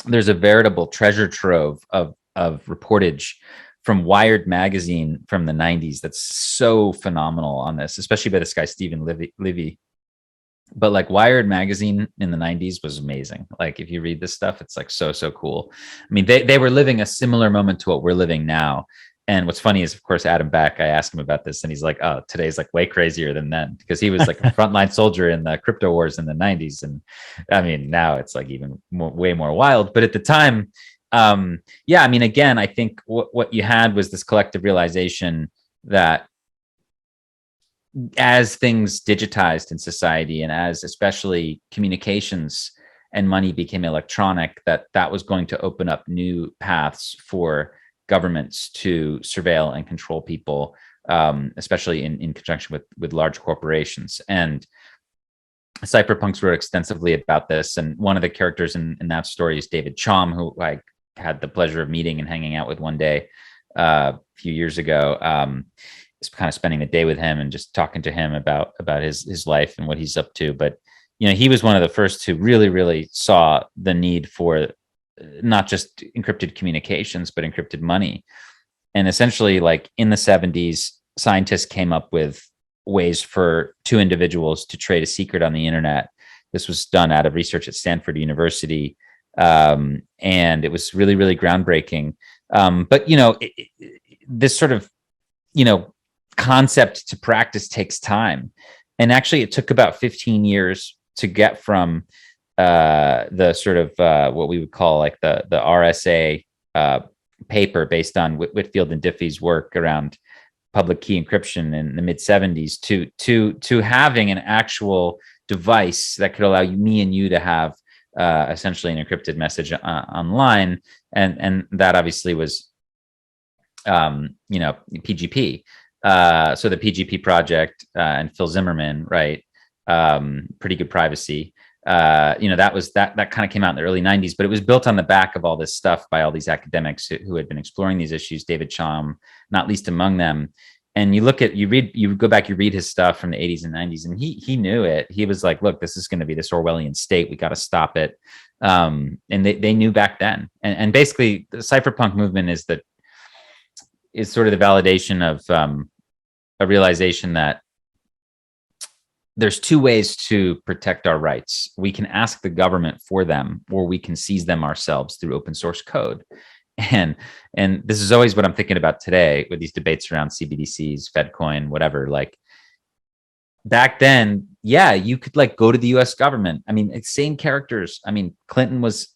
there's a veritable treasure trove of reportage from Wired magazine from the 90s that's so phenomenal on this, especially by this guy Stephen Levy. But like Wired magazine in the 90s was amazing. Like if you read this stuff, it's like so cool. I mean, they were living a similar moment to what we're living now. And what's funny is, of course, Adam Back, I asked him about this and he's like, oh, today's like way crazier than then, because he was like a frontline soldier in the crypto wars in the 90s. And I mean, now it's like even way more wild. But at the time, yeah, I mean, again, I think what you had was this collective realization that as things digitized in society, and as especially communications and money became electronic, that was going to open up new paths for governments to surveil and control people, especially in conjunction with large corporations. And cypherpunks wrote extensively about this. And one of the characters in that story is David Chaum, who I had the pleasure of meeting and hanging out with one day a few years ago. Just kind of spending the day with him and just talking to him about his life and what he's up to. But he was one of the first who really saw the need for not just encrypted communications, but encrypted money. And essentially, like in the 70s, scientists came up with ways for two individuals to trade a secret on the internet. This was done out of research at Stanford University. And it was really groundbreaking. But, this sort of, concept to practice takes time. And actually, it took about 15 years to get from the sort of what we would call like the RSA paper based on Whitfield and Diffie's work around public key encryption in the mid 70s to having an actual device that could allow me and you to have essentially an encrypted message online. And that obviously was, PGP. So the PGP project and Phil Zimmerman, right? Pretty good privacy. That kind of came out in the early 90s, but it was built on the back of all this stuff by all these academics who had been exploring these issues, David Chaum, not least among them. And you go back, you read his stuff from the 80s and 90s, and he knew it. He was like, look, this is going to be this Orwellian state. We got to stop it. And they knew back then. And basically the cypherpunk movement is sort of the validation of a realization that there's two ways to protect our rights. We can ask the government for them, or we can seize them ourselves through open source code. And this is always what I'm thinking about today with these debates around CBDCs, FedCoin, whatever. Like back then, yeah, you could like go to the US government. I mean, it's same characters. I mean, Clinton was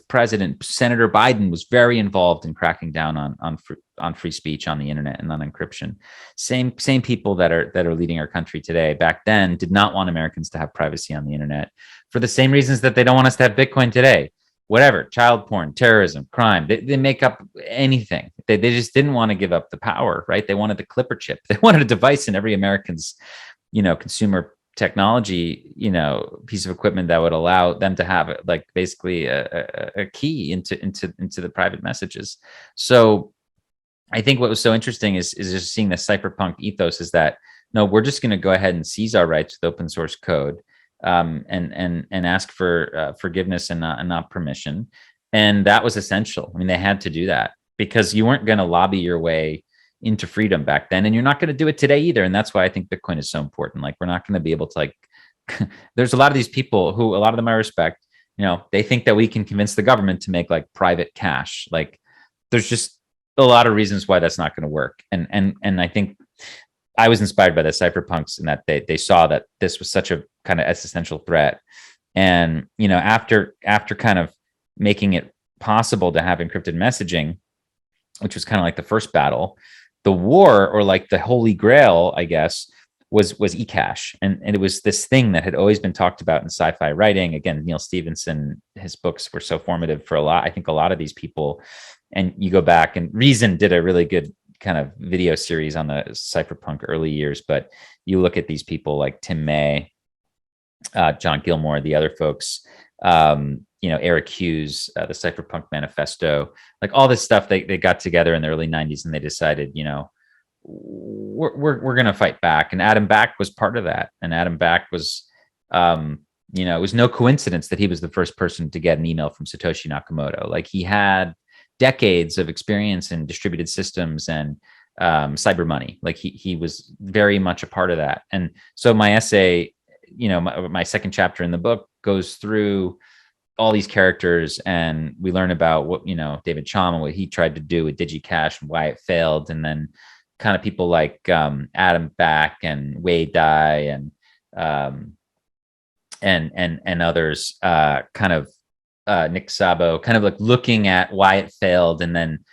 president. Senator Biden was very involved in cracking down on free speech on the internet and on encryption. Same people that are leading our country today back then did not want Americans to have privacy on the internet for the same reasons that they don't want us to have Bitcoin today. Whatever, child porn, terrorism, crime, they make up anything. They just didn't want to give up the power, right? They wanted the clipper chip. They wanted a device in every American's, consumer technology, piece of equipment that would allow them to have like basically a key into the private messages. So I think what was so interesting is just seeing the cypherpunk ethos is that no, we're just going to go ahead and seize our rights with open source code, and ask for forgiveness and not permission, and that was essential. I mean, they had to do that because you weren't going to lobby your way into freedom back then, and you're not going to do it today either. And that's why I think Bitcoin is so important. Like, we're not going to be able to like. There's a lot of these people who, a lot of them I respect. You know, they think that we can convince the government to make like private cash. Like, there's just a lot of reasons why that's not going to work. And I think I was inspired by the cypherpunks in that they saw that this was such a kind of existential threat. And, you know, after kind of making it possible to have encrypted messaging, which was kind of like the first battle, the war, or like the holy grail, I guess, was eCash. And it was this thing that had always been talked about in sci-fi writing. Again, Neil Stephenson, his books were so formative for I think a lot of these people. And you go back, and Reason did a really good kind of video series on the cypherpunk early years, but you look at these people like Tim May, John Gilmore, the other folks, you know, Eric Hughes, the Cypherpunk Manifesto, like all this stuff. They got together in the early '90s and they decided, you know, we're going to fight back. And Adam Back was part of that. And Adam Back was, you know, it was no coincidence that he was the first person to get an email from Satoshi Nakamoto. Like, he had decades of experience in distributed systems and cyber money. Like, he was very much a part of that. And so my essay, you know, my second chapter in the book goes through all these characters, and we learn about what, you know, David Chaum, what he tried to do with DigiCash and why it failed. And then kind of people like Adam Back and Wei Dai and others, kind of Nick Szabo, kind of like looking at why it failed, and then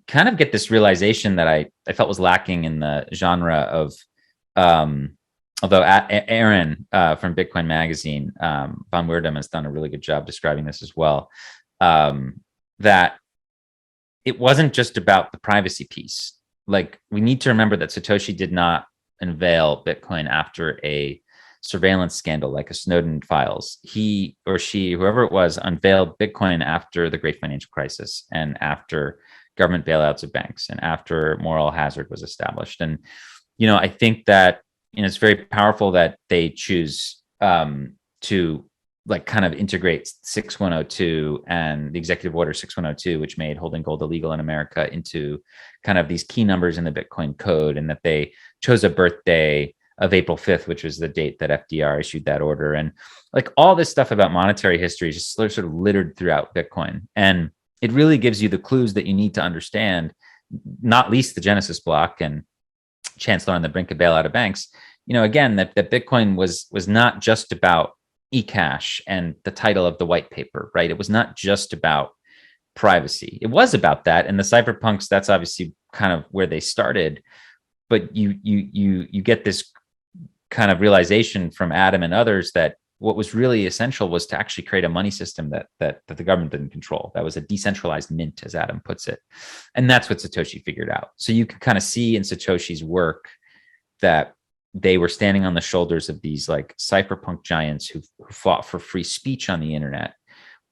kind of get this realization that I felt was lacking in the genre of, although Aaron from Bitcoin Magazine, Von Weirdem, has done a really good job describing this as well, that it wasn't just about the privacy piece. Like, we need to remember that Satoshi did not unveil Bitcoin after a surveillance scandal like a Snowden files. He or she, whoever it was, unveiled Bitcoin after the great financial crisis, and after government bailouts of banks, and after moral hazard was established. And, you know, I think that, you know, it's very powerful that they choose to like kind of integrate 6102 and the executive order 6102, which made holding gold illegal in America, into kind of these key numbers in the Bitcoin code, and that they chose a birthday of April 5th, which was the date that FDR issued that order. And like all this stuff about monetary history is just sort of littered throughout Bitcoin. And it really gives you the clues that you need to understand, not least the Genesis block and Chancellor on the brink of bailout of banks. You know, again, that Bitcoin was not just about eCash and the title of the white paper, right? It was not just about privacy. It was about that. And the cypherpunks, that's obviously kind of where they started. But you get this kind of realization from Adam and others that what was really essential was to actually create a money system that the government didn't control. That was a decentralized mint, as Adam puts it. And that's what Satoshi figured out. So you can kind of see in Satoshi's work that they were standing on the shoulders of these like cypherpunk giants who fought for free speech on the internet,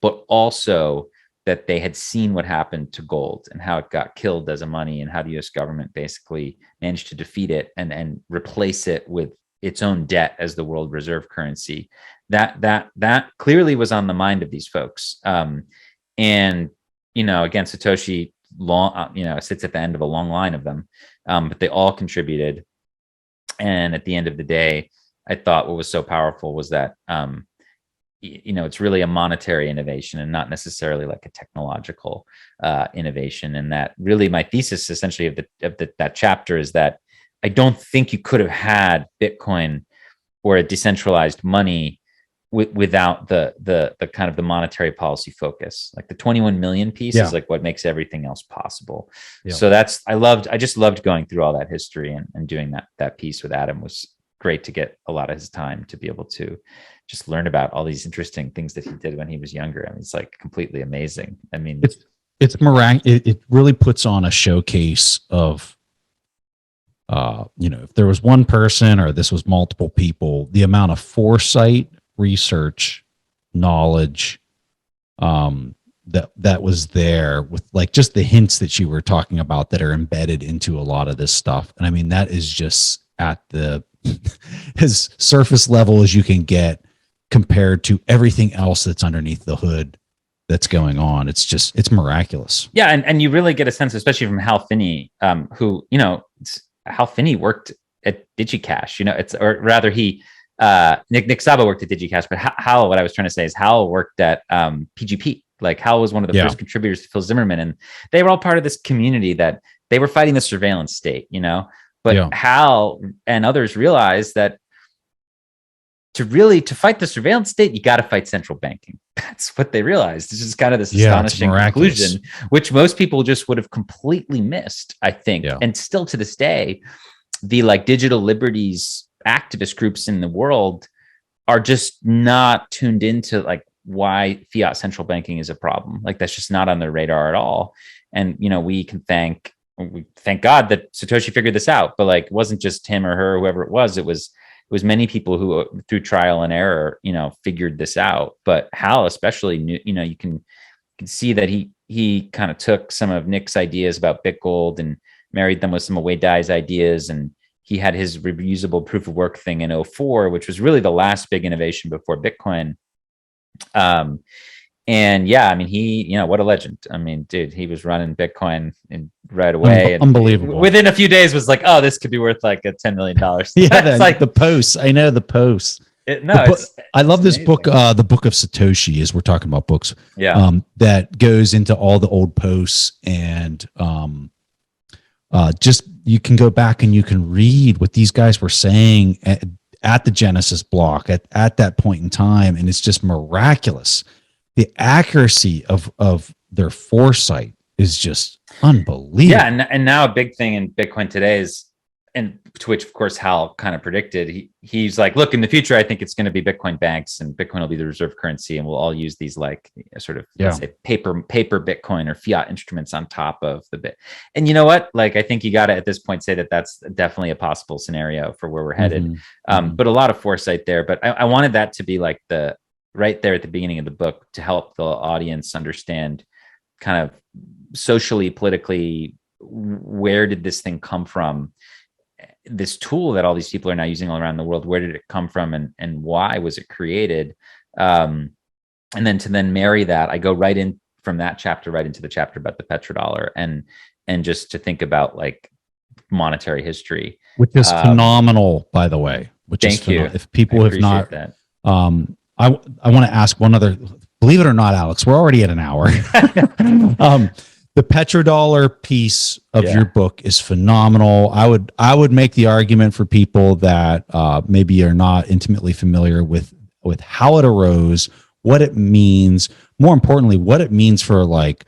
but also that they had seen what happened to gold and how it got killed as a money, and how the US government basically managed to defeat it and replace it with its own debt as the world reserve currency. That clearly was on the mind of these folks. And, you know, again, Satoshi sits at the end of a long line of them, but they all contributed. And at the end of the day, I thought what was so powerful was that, you know, it's really a monetary innovation and not necessarily like a technological innovation. And that really my thesis essentially of that chapter is that I don't think you could have had Bitcoin or a decentralized money without the kind of the monetary policy focus. Like the 21 million piece is like what makes everything else possible. So I just loved going through all that history, and doing that piece with Adam was great to get a lot of his time to be able to just learn about all these interesting things that he did when he was younger. I mean, it's like completely amazing. I mean, it's miraculous. It really puts on a showcase of, you know, if there was one person or this was multiple people, the amount of foresight, research, knowledge, that was there with like just the hints that you were talking about that are embedded into a lot of this stuff. And I mean, that is just at the as surface level as you can get compared to everything else that's underneath the hood that's going on. It's miraculous. Yeah. And you really get a sense, especially from Hal Finney, who, Hal Finney worked at DigiCash, or rather Nick Szabo worked at DigiCash, but Hal, what I was trying to say is Hal worked at PGP. Like Hal was one of the first contributors to Phil Zimmerman, and they were all part of this community that they were fighting the surveillance state, but Hal and others realized that to fight the surveillance state, you got to fight central banking. That's what they realized. This is kind of this astonishing conclusion, which most people just would have completely missed, I think. Yeah. And still to this day, the like digital liberties activist groups in the world are just not tuned into like why fiat central banking is a problem. Like that's just not on their radar at all. And, we can thank God that Satoshi figured this out, but like, it wasn't just him or her, or whoever it was many people who through trial and error, figured this out. But Hal especially knew, you can see that he kind of took some of Nick's ideas about Bitgold and married them with some of Wei Dai's ideas. And he had his reusable proof of work thing in 2004, which was really the last big innovation before Bitcoin. And yeah, I mean, he, what a legend. I mean, dude, he was running Bitcoin right away. Unbelievable. Within a few days was like, oh, this could be worth like $10 million. Yeah. Like the posts. I know the posts. I love this book. The Book of Satoshi, as we're talking about books. Yeah. That goes into all the old posts and, just you can go back and you can read what these guys were saying at the Genesis block at that point in time. And it's just miraculous. The accuracy of their foresight is just unbelievable. Yeah. And now a big thing in Bitcoin today is, and to which of course Hal kind of predicted, he's like, look, in the future, I think it's going to be Bitcoin banks and Bitcoin will be the reserve currency. And we'll all use these like sort of let's say paper Bitcoin or fiat instruments on top of the bit. And you know what? Like, I think you got to at this point say that that's definitely a possible scenario for where we're headed. But a lot of foresight there. But I wanted that to be like right there at the beginning of the book to help the audience understand kind of socially, politically, where did this thing come from? This tool that all these people are now using all around the world, where did it come from and why was it created? And then to marry that, I go right in from that chapter, right into the chapter about the petrodollar and just to think about like monetary history. Which is phenomenal, by the way. Thank you. If people have not, that. I want to ask one other, believe it or not, Alex, we're already at an hour. The petrodollar piece of your book is phenomenal. I would make the argument for people that maybe are not intimately familiar with how it arose, what it means, more importantly, what it means for like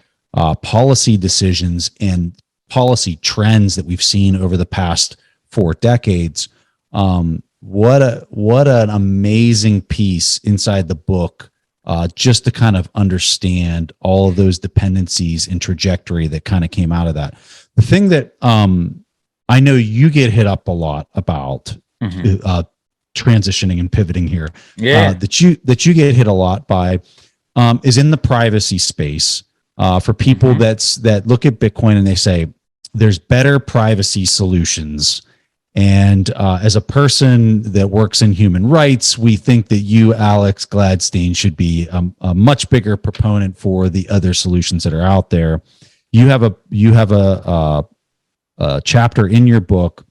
policy decisions and policy trends that we've seen over the past 4 decades. What an amazing piece inside the book. Just to kind of understand all of those dependencies and trajectory that kind of came out of that. The thing that I know you get hit up a lot about transitioning and pivoting here, that you get hit a lot by is in the privacy space for people that look at Bitcoin and they say there's better privacy solutions. And as a person that works in human rights, we think that you, Alex Gladstein, should be a much bigger proponent for the other solutions that are out there. You have a chapter in your book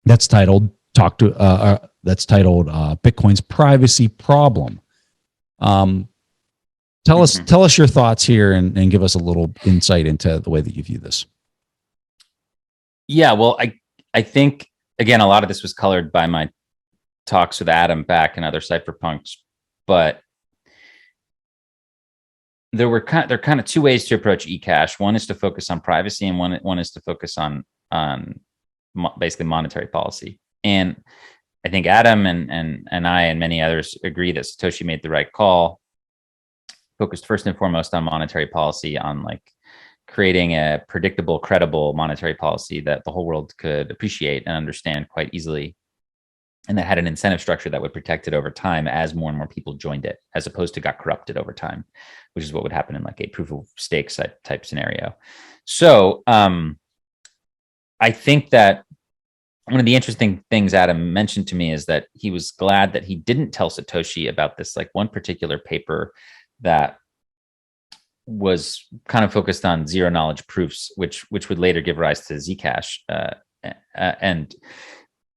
that's titled Bitcoin's Privacy Problem. Tell us your thoughts here and give us a little insight into the way that you view this. Yeah, well, I think. Again, a lot of this was colored by my talks with Adam back and other cypherpunks, but there are kind of 2 ways to approach eCash. One is to focus on privacy, and one is to focus on basically monetary policy. And I think Adam and I and many others agree that Satoshi made the right call, focused first and foremost on monetary policy, on like creating a predictable, credible monetary policy that the whole world could appreciate and understand quite easily. and that had an incentive structure that would protect it over time as more and more people joined it, as opposed to got corrupted over time, which is what would happen in like a proof of stake type scenario. So I think that one of the interesting things Adam mentioned to me is that he was glad that he didn't tell Satoshi about this, like one particular paper that was kind of focused on zero knowledge proofs, which would later give rise to Zcash. And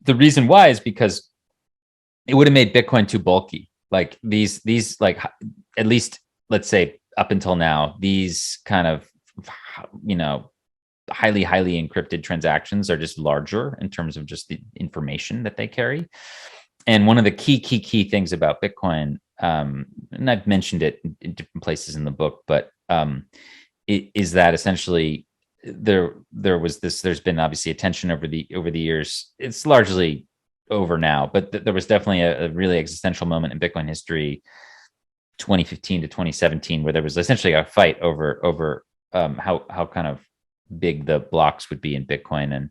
the reason why is because it would have made Bitcoin too bulky. Like these like, at least let's say up until now, these kind of, highly encrypted transactions are just larger in terms of just the information that they carry. And one of the key things about Bitcoin, and I've mentioned it in different places in the book, but it is that essentially there's been obviously a tension over the years. It's largely over now, but there was definitely a really existential moment in Bitcoin history, 2015 to 2017, where there was essentially a fight over how kind of big the blocks would be in Bitcoin. And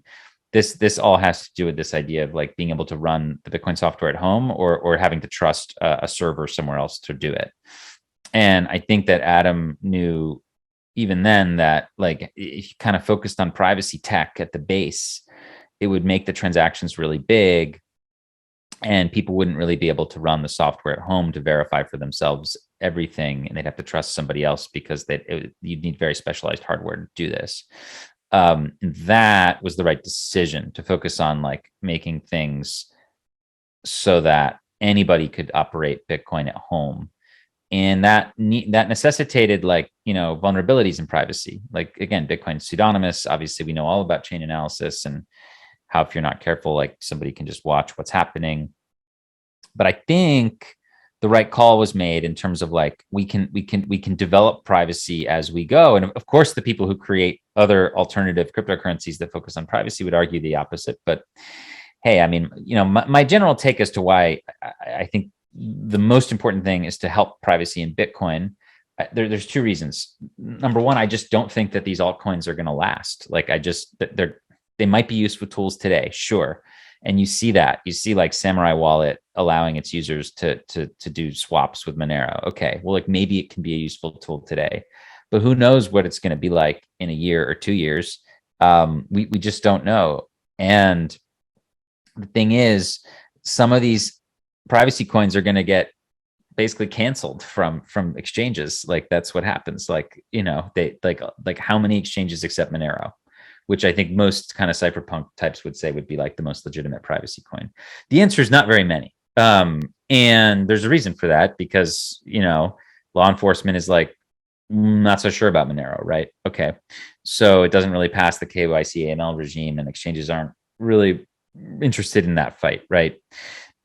this all has to do with this idea of like being able to run the Bitcoin software at home or having to trust a server somewhere else to do it. And I think that Adam knew even then that like if you kind of focused on privacy tech at the base, it would make the transactions really big and people wouldn't really be able to run the software at home to verify for themselves everything, and they'd have to trust somebody else because you'd need very specialized hardware to do this. That was the right decision to focus on like making things so that anybody could operate Bitcoin at home. And that necessitated like, vulnerabilities in privacy. Like again, Bitcoin's pseudonymous. Obviously we know all about chain analysis and how, if you're not careful, like somebody can just watch what's happening. But I think the right call was made in terms of like, we can develop privacy as we go. And of course, the people who create other alternative cryptocurrencies that focus on privacy would argue the opposite. But hey, I mean, my general take as to why I think the most important thing is to help privacy in Bitcoin. There's two reasons. Number one, I just don't think that these altcoins are going to last. Like they might be useful tools today, sure. And you see like Samurai Wallet allowing its users to do swaps with Monero. Okay, well, like maybe it can be a useful tool today, but who knows what it's going to be like in a year or 2 years? We just don't know. And the thing is, some of these privacy coins are going to get basically canceled from exchanges. Like that's what happens. Like, they like how many exchanges accept Monero, which I think most kind of cypherpunk types would say would be like the most legitimate privacy coin. The answer is not very many. And there's a reason for that because, law enforcement is like, not so sure about Monero, right? Okay. So it doesn't really pass the KYC AML regime and exchanges aren't really interested in that fight, right?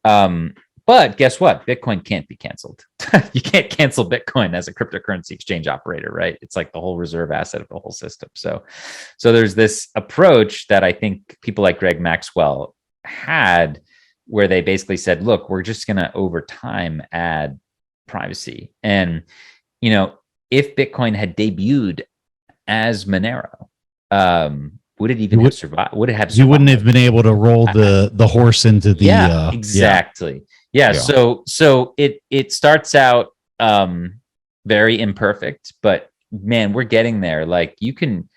But guess what? Bitcoin can't be canceled. You can't cancel Bitcoin as a cryptocurrency exchange operator, right? It's like the whole reserve asset of the whole system. So there's this approach that I think people like Greg Maxwell had, where they basically said, look, we're just going to over time add privacy. And, if Bitcoin had debuted as Monero, would it even have survived? Would it have survived? You wouldn't have been able to roll the horse into the exactly. Yeah. So it starts out very imperfect, but man, we're getting there. Like you can,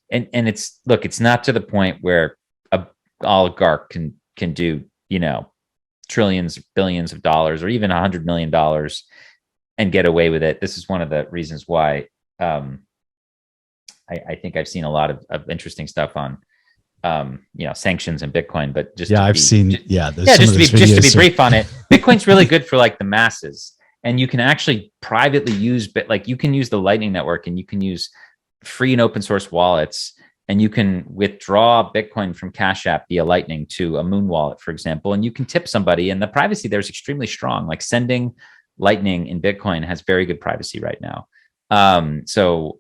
and it's not to the point where a oligarch can do, trillions, billions of dollars, or even $100 million and get away with it. This is one of the reasons why I think I've seen a lot of interesting stuff on sanctions and Bitcoin, but just to be brief on it, Bitcoin's really good for like the masses, and you can actually privately use you can use the Lightning Network, and you can use free and open source wallets, and you can withdraw Bitcoin from Cash App via Lightning to a Moon wallet, for example, and you can tip somebody, and the privacy there is extremely strong. Like sending Lightning in Bitcoin has very good privacy right now. So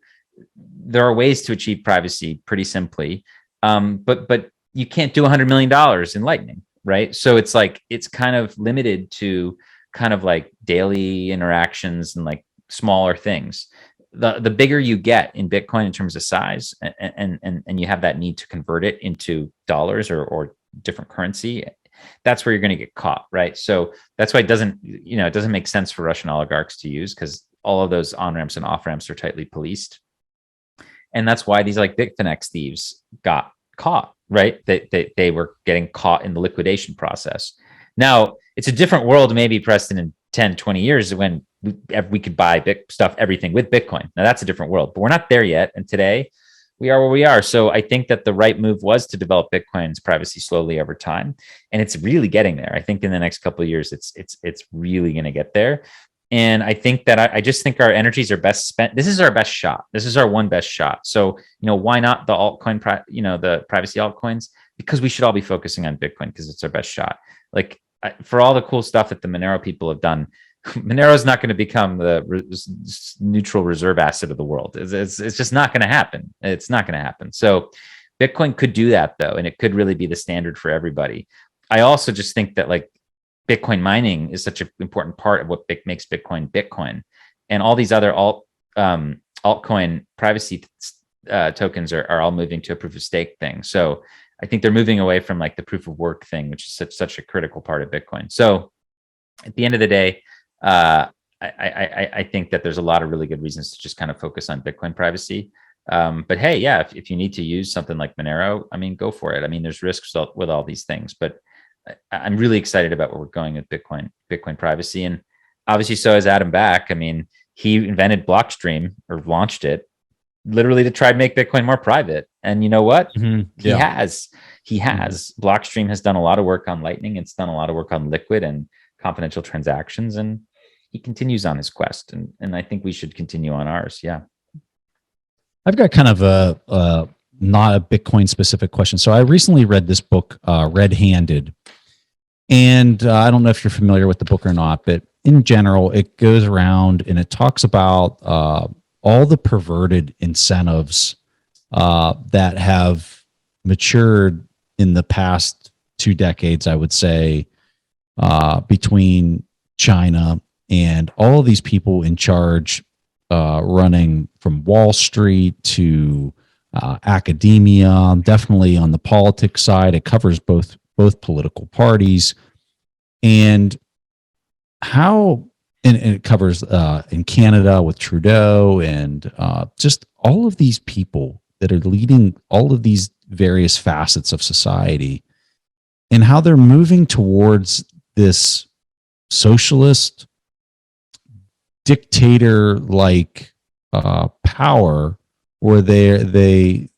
there are ways to achieve privacy pretty simply. But you can't do $100 million in Lightning, right? So it's like, it's kind of limited to kind of like daily interactions and like smaller things. The bigger you get in Bitcoin in terms of size, and you have that need to convert it into dollars or different currency, that's where you're going to get caught, right? So that's why it doesn't make sense for Russian oligarchs to use, because all of those on ramps and off ramps are tightly policed, and that's why these like Bitfinex thieves got caught, right? They were getting caught in the liquidation process. Now it's a different world, maybe, Preston, in 10, 20 years when we could buy everything with Bitcoin. Now that's a different world, but we're not there yet. And today we are where we are. So I think that the right move was to develop Bitcoin's privacy slowly over time. And it's really getting there. I think in the next couple of years, it's really going to get there. And I think that I just think our energies are best spent. This is our best shot. This is our one best shot. So, why not the altcoin, the privacy altcoins? Because we should all be focusing on Bitcoin because it's our best shot. Like, for all the cool stuff that the Monero people have done, Monero is not going to become the neutral reserve asset of the world. It's just not going to happen. It's not going to happen. So Bitcoin could do that, though, and it could really be the standard for everybody. I also just think that like Bitcoin mining is such an important part of what makes Bitcoin Bitcoin, and all these other altcoin privacy tokens are all moving to a proof of stake thing. So I think they're moving away from like the proof of work thing, which is such a critical part of Bitcoin. So at the end of the day, I think that there's a lot of really good reasons to just kind of focus on Bitcoin privacy. But hey, yeah, if you need to use something like Monero, I mean, go for it. I mean, there's risks with all these things, but I'm really excited about where we're going with Bitcoin privacy. And obviously so is Adam Back. I mean, he invented Blockstream, or launched it, literally to try and make Bitcoin more private. And you know what? Mm-hmm. He has. Blockstream has done a lot of work on Lightning. It's done a lot of work on Liquid and confidential transactions, and he continues on his quest. And I think we should continue on ours. Yeah. I've got kind of a not a Bitcoin specific question. So I recently read this book, Red Handed. And I don't know if you're familiar with the book or not, but in general, it goes around and it talks about all the perverted incentives that have matured in the past 2 decades, I would say, between China and all of these people in charge, running from Wall Street to academia. Definitely on the politics side, it covers both political parties, and it covers in Canada with Trudeau, and just all of these people that are leading all of these various facets of society, and how they're moving towards this socialist dictator like power, where they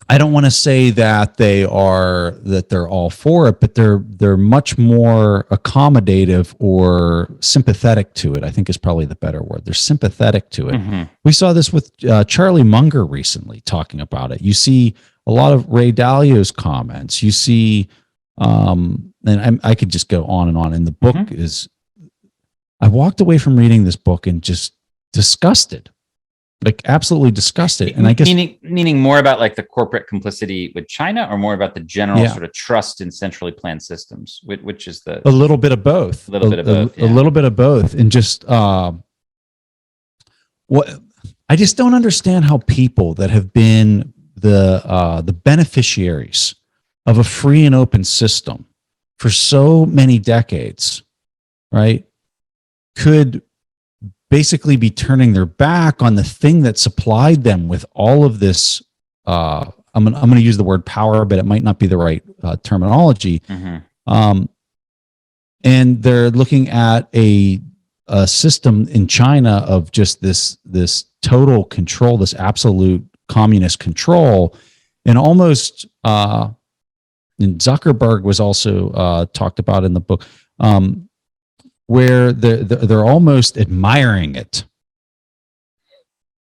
I don't want to say that they're all for it, but they're much more accommodative or sympathetic to it, I think is probably the better word. They're sympathetic to it. Mm-hmm. We saw this with Charlie Munger recently talking about it. You see a lot of Ray Dalio's comments. You see, and I could just go on and on. And the book is, I walked away from reading this book and just disgusted. Like absolutely disgusted. And I guess meaning more about like the corporate complicity with China, or more about the general sort of trust in centrally planned systems, which is a little bit of both. A little bit of both. And just what I just don't understand how people that have been the beneficiaries of a free and open system for so many decades, right, could basically be turning their back on the thing that supplied them with all of this. I'm going to use the word power, but it might not be the right terminology. Mm-hmm. And they're looking at a system in China of just this total control, this absolute communist control, and almost. And Zuckerberg was also talked about in the book. Where they're almost admiring it.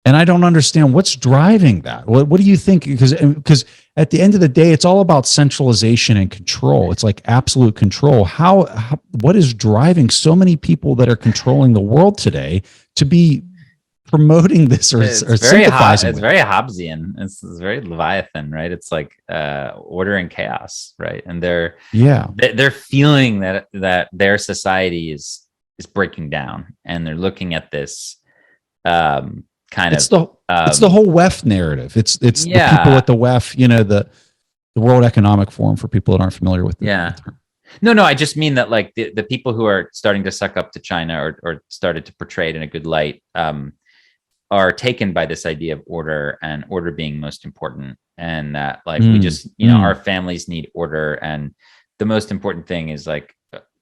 And I don't understand what's driving that. What do you think? Because at the end of the day, it's all about centralization and control. It's like absolute control. What is driving so many people that are controlling the world today to be promoting this or sympathizing? It's very Hobbesian. It's very Leviathan, right? It's like order and chaos, right? And they're feeling that their society is breaking down, and they're looking at this it's the whole WEF narrative. It's the people at the WEF, The World Economic Forum, for people that aren't familiar with it. Yeah. No, I just mean that like the people who are starting to suck up to China or started to portray it in a good light are taken by this idea of order and order being most important. And that like we just, our families need order. And the most important thing is like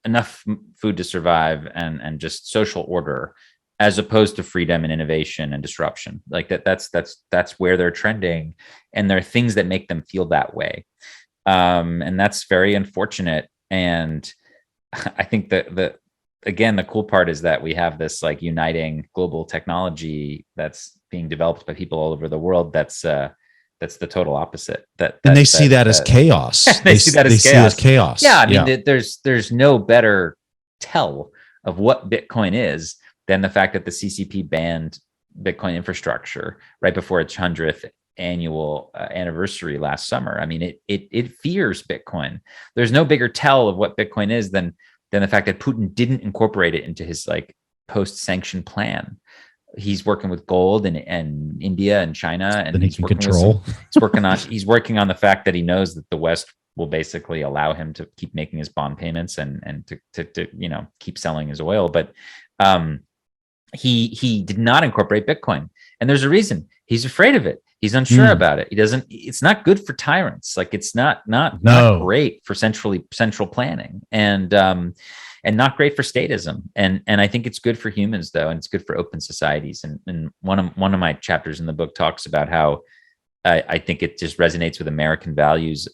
enough food to survive and just social order, as opposed to freedom and innovation and disruption. Like that's where they're trending. And there are things that make them feel that way. And that's very unfortunate. And I think that again, the cool part is that we have this like uniting global technology that's being developed by people all over the world. That's the total opposite. And they see that as chaos. They see that as chaos. Yeah, I mean, yeah. there's no better tell of what Bitcoin is than the fact that the CCP banned Bitcoin infrastructure right before its 100th annual anniversary last summer. I mean, it fears Bitcoin. There's no bigger tell of what Bitcoin is than the fact that Putin didn't incorporate it into his like post-sanction plan. He's working with gold and India and China, and he's working on the fact that he knows that the West will basically allow him to keep making his bond payments and to keep selling his oil. But he did not incorporate Bitcoin, and there's a reason. He's afraid of it. He's unsure about it. He doesn't. It's not good for tyrants. Like it's not great for central planning, and not great for statism. And I think it's good for humans though, and it's good for open societies. And one of my chapters in the book talks about how I think it just resonates with American values.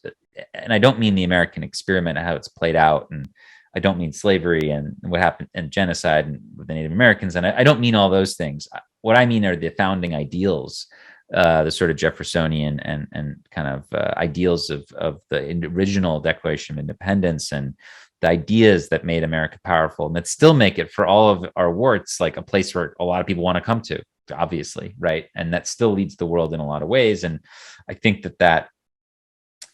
And I don't mean the American experiment, how it's played out, and I don't mean slavery and what happened and genocide with the Native Americans. And I don't mean all those things. What I mean are the founding ideals, the sort of Jeffersonian and kind of ideals of the original Declaration of Independence, and the ideas that made America powerful and that still make it, for all of our warts, like a place where a lot of people want to come to, obviously, right? And that still leads the world in a lot of ways. And I think that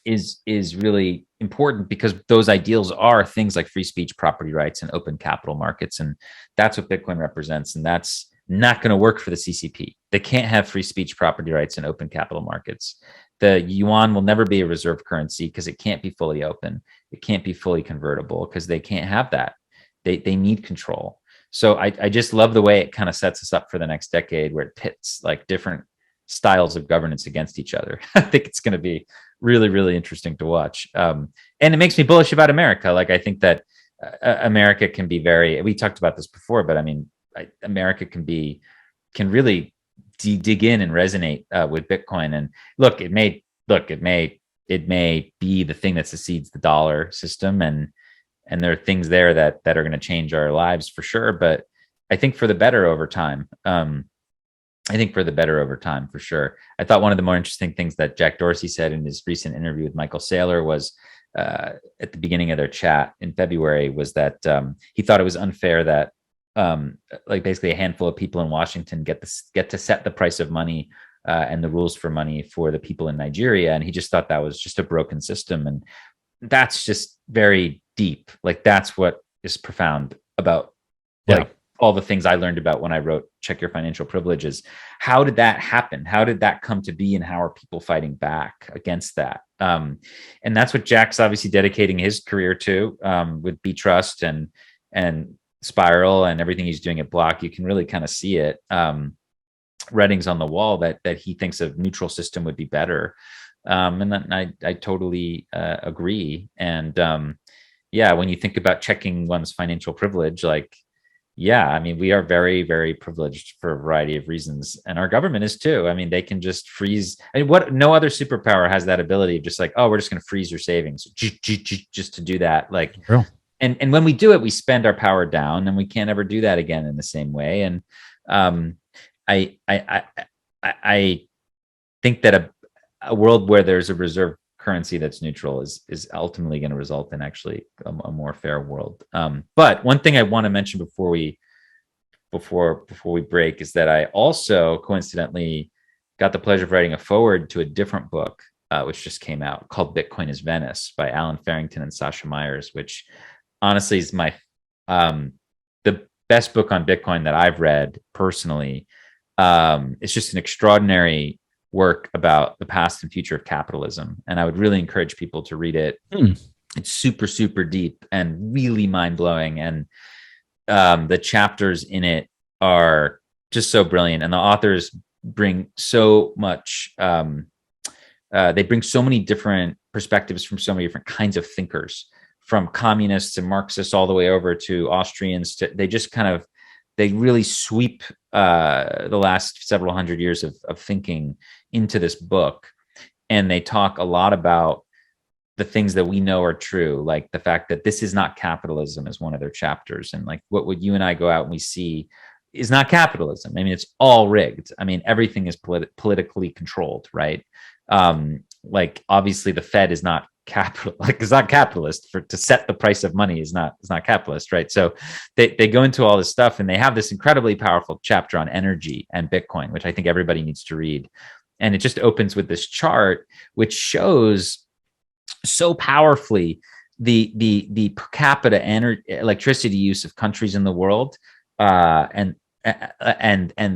is really important, because those ideals are things like free speech, property rights, and open capital markets. And that's what Bitcoin represents. And that's not going to work for the CCP. They can't have free speech, property rights, and open capital markets. The yuan will never be a reserve currency because it can't be fully open. It can't be fully convertible because they can't have that. They need control. So I just love the way it kind of sets us up for the next decade, where it pits like different styles of governance against each other. I think it's going to be really, really interesting to watch. And it makes me bullish about America. Like I think that America can be we talked about this before, but I mean, America can really dig in and resonate with Bitcoin. And look, it may be the thing that succeeds the dollar system, and there are things there that are going to change our lives for sure. But I think for the better over time. For sure. I thought one of the more interesting things that Jack Dorsey said in his recent interview with Michael Saylor was at the beginning of their chat in February was that he thought it was unfair that like basically a handful of people in Washington get to set the price of money and the rules for money for the people in Nigeria. And he just thought that was just a broken system. And that's just very deep. Like that's what is profound about like all the things I learned about when I wrote Check Your Financial Privileges. How did that happen? How did that come to be? And how are people fighting back against that? And that's what Jack's obviously dedicating his career to with B Trust and Spiral and everything he's doing at Block. You can really kind of see it. Writings on the wall that he thinks a neutral system would be better. And I totally agree. And when you think about checking one's financial privilege, like, I mean, we are very, very privileged for a variety of reasons. And our government is too. I mean, they can just freeze. I mean, no other superpower has that ability of just like, oh, we're just going to freeze your savings just to do that. Like, and when we do it, we spend our power down, and we can't ever do that again in the same way. And I think that a world where there's a reserve currency that's neutral is ultimately going to result in actually a more fair world. But one thing I want to mention before we break is that I also coincidentally got the pleasure of writing a foreword to a different book, which just came out, called Bitcoin is Venice by Alan Farrington and Sasha Myers, which honestly is my the best book on Bitcoin that I've read personally. It's just an extraordinary work about the past and future of capitalism. And I would really encourage people to read it. It's super, super deep and really mind blowing. And the chapters in it are just so brilliant. And the authors bring so much, they bring so many different perspectives from so many different kinds of thinkers, from communists and Marxists all the way over to Austrians. They just kind of, they really sweep the last several hundred years of thinking into this book. And they talk a lot about the things that we know are true, like the fact that this is not capitalism is one of their chapters. And like what would you and I go out and we see is not capitalism. I mean, it's all rigged. I mean, everything is politically controlled, right? Like obviously the Fed is not capital, like it's not capitalist. To set the price of money is not capitalist, right? So they go into all this stuff, and they have this incredibly powerful chapter on energy and Bitcoin, which I think everybody needs to read. And it just opens with this chart, which shows so powerfully the per capita electricity use of countries in the world, and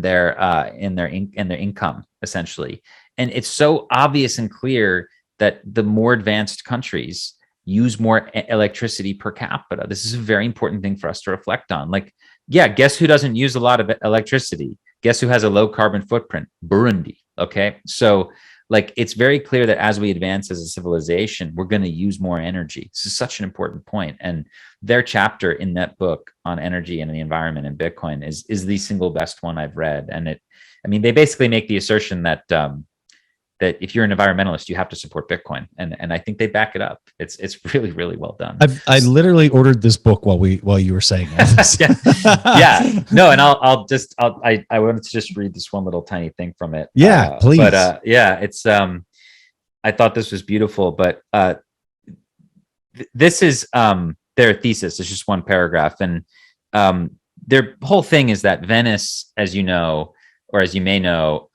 their income essentially. And it's so obvious and clear that the more advanced countries use more electricity per capita. This is a very important thing for us to reflect on. Like, yeah, guess who doesn't use a lot of electricity? Guess who has a low carbon footprint? Burundi. Okay. So like, it's very clear that as we advance as a civilization, we're going to use more energy. This is such an important point. And their chapter in that book on energy and the environment and Bitcoin is the single best one I've read. And they basically make the assertion that that if you're an environmentalist, you have to support Bitcoin, and I think they back it up. It's really, really well done. I literally ordered this book while you were saying it. Yeah, no, and I wanted to just read this one little tiny thing from it. Yeah, please. But yeah, it's I thought this was beautiful, but this is their thesis. It's just one paragraph, and their whole thing is that Venice, as you know, or as you may know,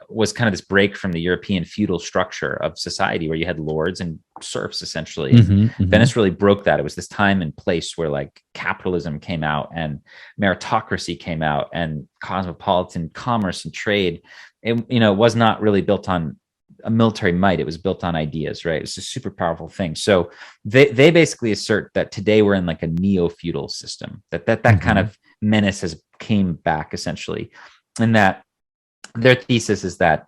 was kind of this break from the European feudal structure of society where you had lords and serfs, essentially. Venice really broke that. It was this time and place where like capitalism came out and meritocracy came out and cosmopolitan commerce and trade. It was not really built on a military might. It was built on ideas, right? It's a super powerful thing. So they basically assert that today we're in like a neo-feudal system, that kind of menace has came back essentially. And that their thesis is that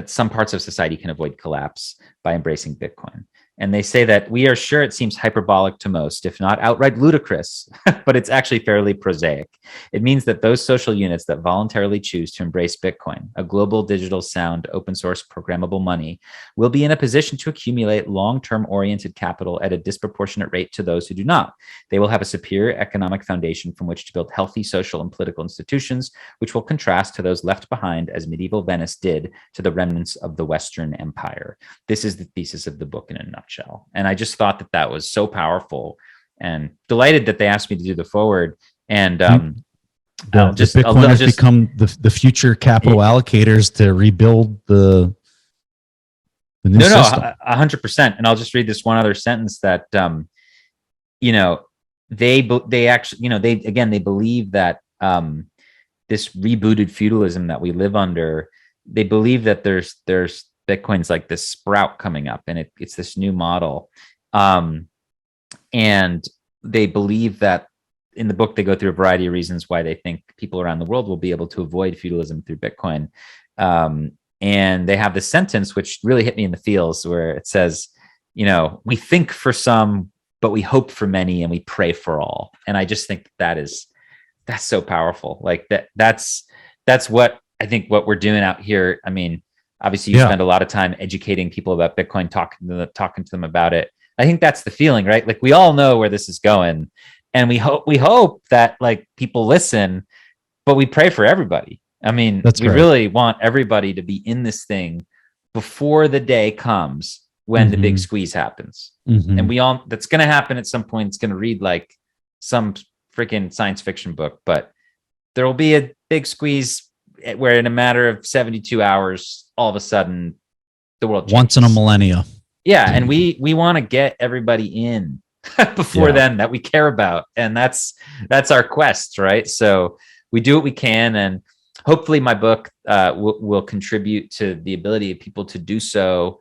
some parts of society can avoid collapse by embracing Bitcoin. And they say that we are sure it seems hyperbolic to most, if not outright ludicrous, but it's actually fairly prosaic. It means that those social units that voluntarily choose to embrace Bitcoin, a global digital sound, open source programmable money, will be in a position to accumulate long-term oriented capital at a disproportionate rate to those who do not. They will have a superior economic foundation from which to build healthy social and political institutions, which will contrast to those left behind as medieval Venice did to the remnants of the Western Empire. This is the thesis of the book in a nutshell. And I just thought that was so powerful, and delighted that they asked me to do the forward. And Bitcoin has become the future capital allocators to rebuild the new system. 100%. And I'll just read this one other sentence that they actually, they believe that this rebooted feudalism that we live under, they believe that there's Bitcoin's like this sprout coming up, and it's this new model. And they believe that in the book, they go through a variety of reasons why they think people around the world will be able to avoid feudalism through Bitcoin. And they have this sentence, which really hit me in the feels, where it says, we think for some, but we hope for many, and we pray for all. And I just think that's so powerful. Like that's what I think what we're doing out here. I mean, obviously you spend a lot of time educating people about Bitcoin, talking to them about it. I think that's the feeling, right? Like we all know where this is going, and we hope that like people listen, but we pray for everybody. I mean, we really want everybody to be in this thing before the day comes when the big squeeze happens. And that's going to happen at some point. It's going to read like some freaking science fiction book, but there will be a big squeeze where in a matter of 72 hours, all of a sudden the world changes. Once in a millennia. Yeah. And we want to get everybody in before then that we care about. And that's our quest, right? So we do what we can. And hopefully my book will contribute to the ability of people to do so,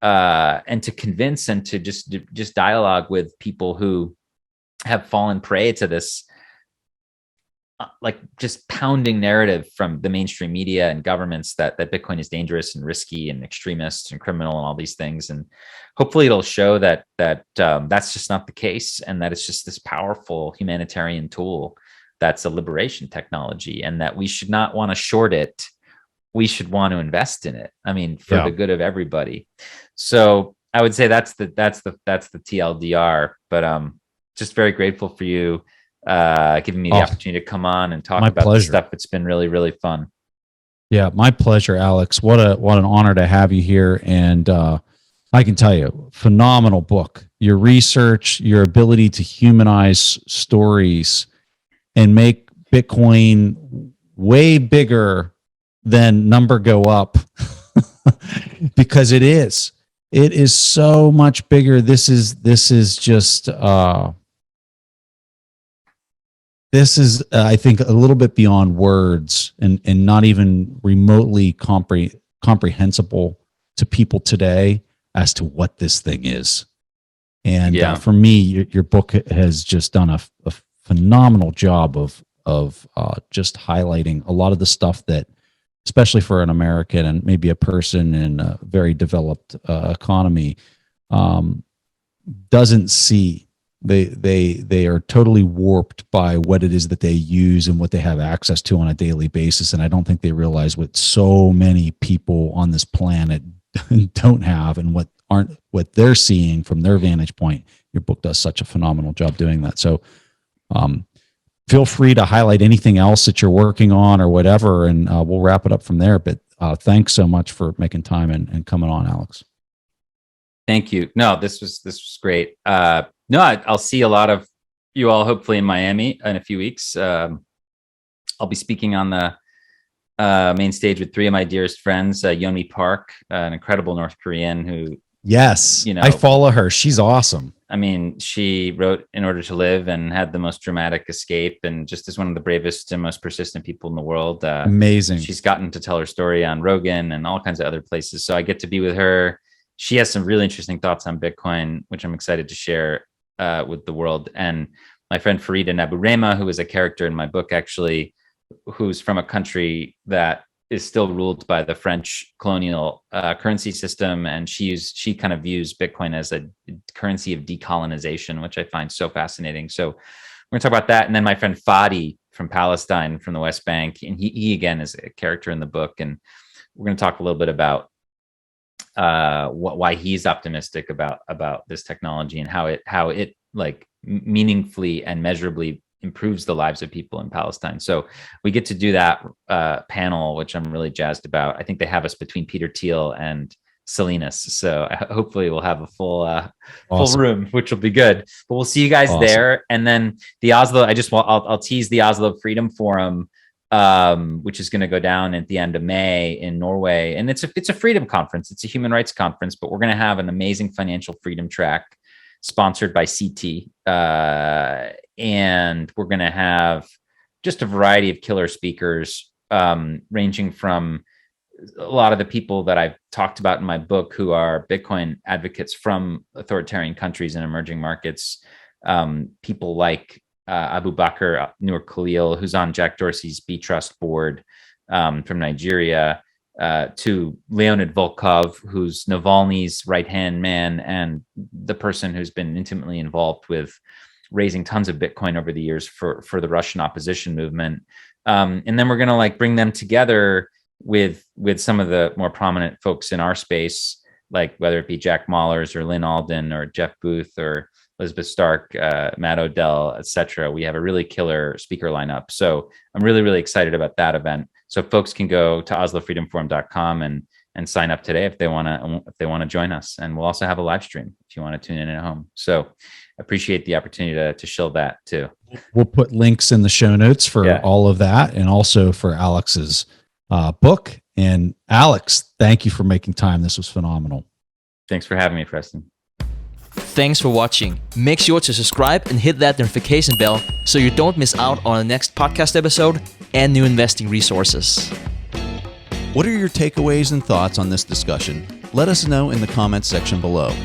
and to convince and to just dialogue with people who have fallen prey to this like just pounding narrative from the mainstream media and governments that Bitcoin is dangerous and risky and extremist and criminal and all these things. And hopefully it'll show that that's just not the case, and that it's just this powerful humanitarian tool that's a liberation technology, and that we should not want to short it. We should want to invest in it. I mean, for the good of everybody. So I would say that's the TLDR. But just very grateful for you giving me the opportunity to come on and talk about this stuff. It's been really, really fun. Yeah, my pleasure, Alex. What an honor to have you here. And I can tell you, phenomenal book. Your research, your ability to humanize stories and make Bitcoin way bigger than number go up because it is so much bigger. This is just this is, I think, a little bit beyond words and not even remotely comprehensible to people today as to what this thing is. And for me, your book has just done a phenomenal job of just highlighting a lot of the stuff that, especially for an American and maybe a person in a very developed economy, doesn't see. They are totally warped by what it is that they use and what they have access to on a daily basis. And I don't think they realize what so many people on this planet don't have and what they're seeing from their vantage point. Your book does such a phenomenal job doing that. So feel free to highlight anything else that you're working on or whatever, and we'll wrap it up from there. But thanks so much for making time and coming on, Alex. Thank you. No, this was great. No, I'll see a lot of you all hopefully in Miami in a few weeks. I'll be speaking on the main stage with three of my dearest friends, Yeonmi Park, an incredible North Korean who, yes, I follow her. She's awesome. I mean, she wrote In Order to Live and had the most dramatic escape, and just is one of the bravest and most persistent people in the world. Amazing. She's gotten to tell her story on Rogan and all kinds of other places. So I get to be with her. She has some really interesting thoughts on Bitcoin, which I'm excited to share with the world. And my friend Farida Naburema, who is a character in my book, actually, who's from a country that is still ruled by the French colonial currency system. And she kind of views Bitcoin as a currency of decolonization, which I find so fascinating. So we're gonna talk about that. And then my friend Fadi from Palestine, from the West Bank, and he again is a character in the book. And we're gonna talk a little bit about why he's optimistic about this technology and how it like meaningfully and measurably improves the lives of people in Palestine. So we get to do that panel, which I'm really jazzed about. I think they have us between Peter Thiel and Salinas, so hopefully we'll have a full room, which will be good. But we'll see you guys there. And then the Oslo, I'll tease the Oslo Freedom Forum, which is going to go down at the end of May in Norway. And it's a freedom conference. It's a human rights conference, but we're going to have an amazing financial freedom track sponsored by CT. And we're going to have just a variety of killer speakers, ranging from a lot of the people that I've talked about in my book who are Bitcoin advocates from authoritarian countries and emerging markets. People like Abu Bakr Nur Khalil, who's on Jack Dorsey's B Trust board, from Nigeria, to Leonid Volkov, who's Navalny's right-hand man and the person who's been intimately involved with raising tons of Bitcoin over the years for the Russian opposition movement. And then we're going to bring them together with some of the more prominent folks in our space, like whether it be Jack Mallers or Lynn Alden or Jeff Booth or Elizabeth Stark, Matt Odell, etc. We have a really killer speaker lineup. So I'm really, really excited about that event. So folks can go to oslofreedomforum.com and sign up today if they want to join us. And we'll also have a live stream if you want to tune in at home. So appreciate the opportunity to shill that too. We'll put links in the show notes for all of that, and also for Alex's book. And Alex, thank you for making time. This was phenomenal. Thanks for having me, Preston. Thanks for watching. Make sure to subscribe and hit that notification bell so you don't miss out on the next podcast episode and new investing resources. What are your takeaways and thoughts on this discussion? Let us know in the comments section below.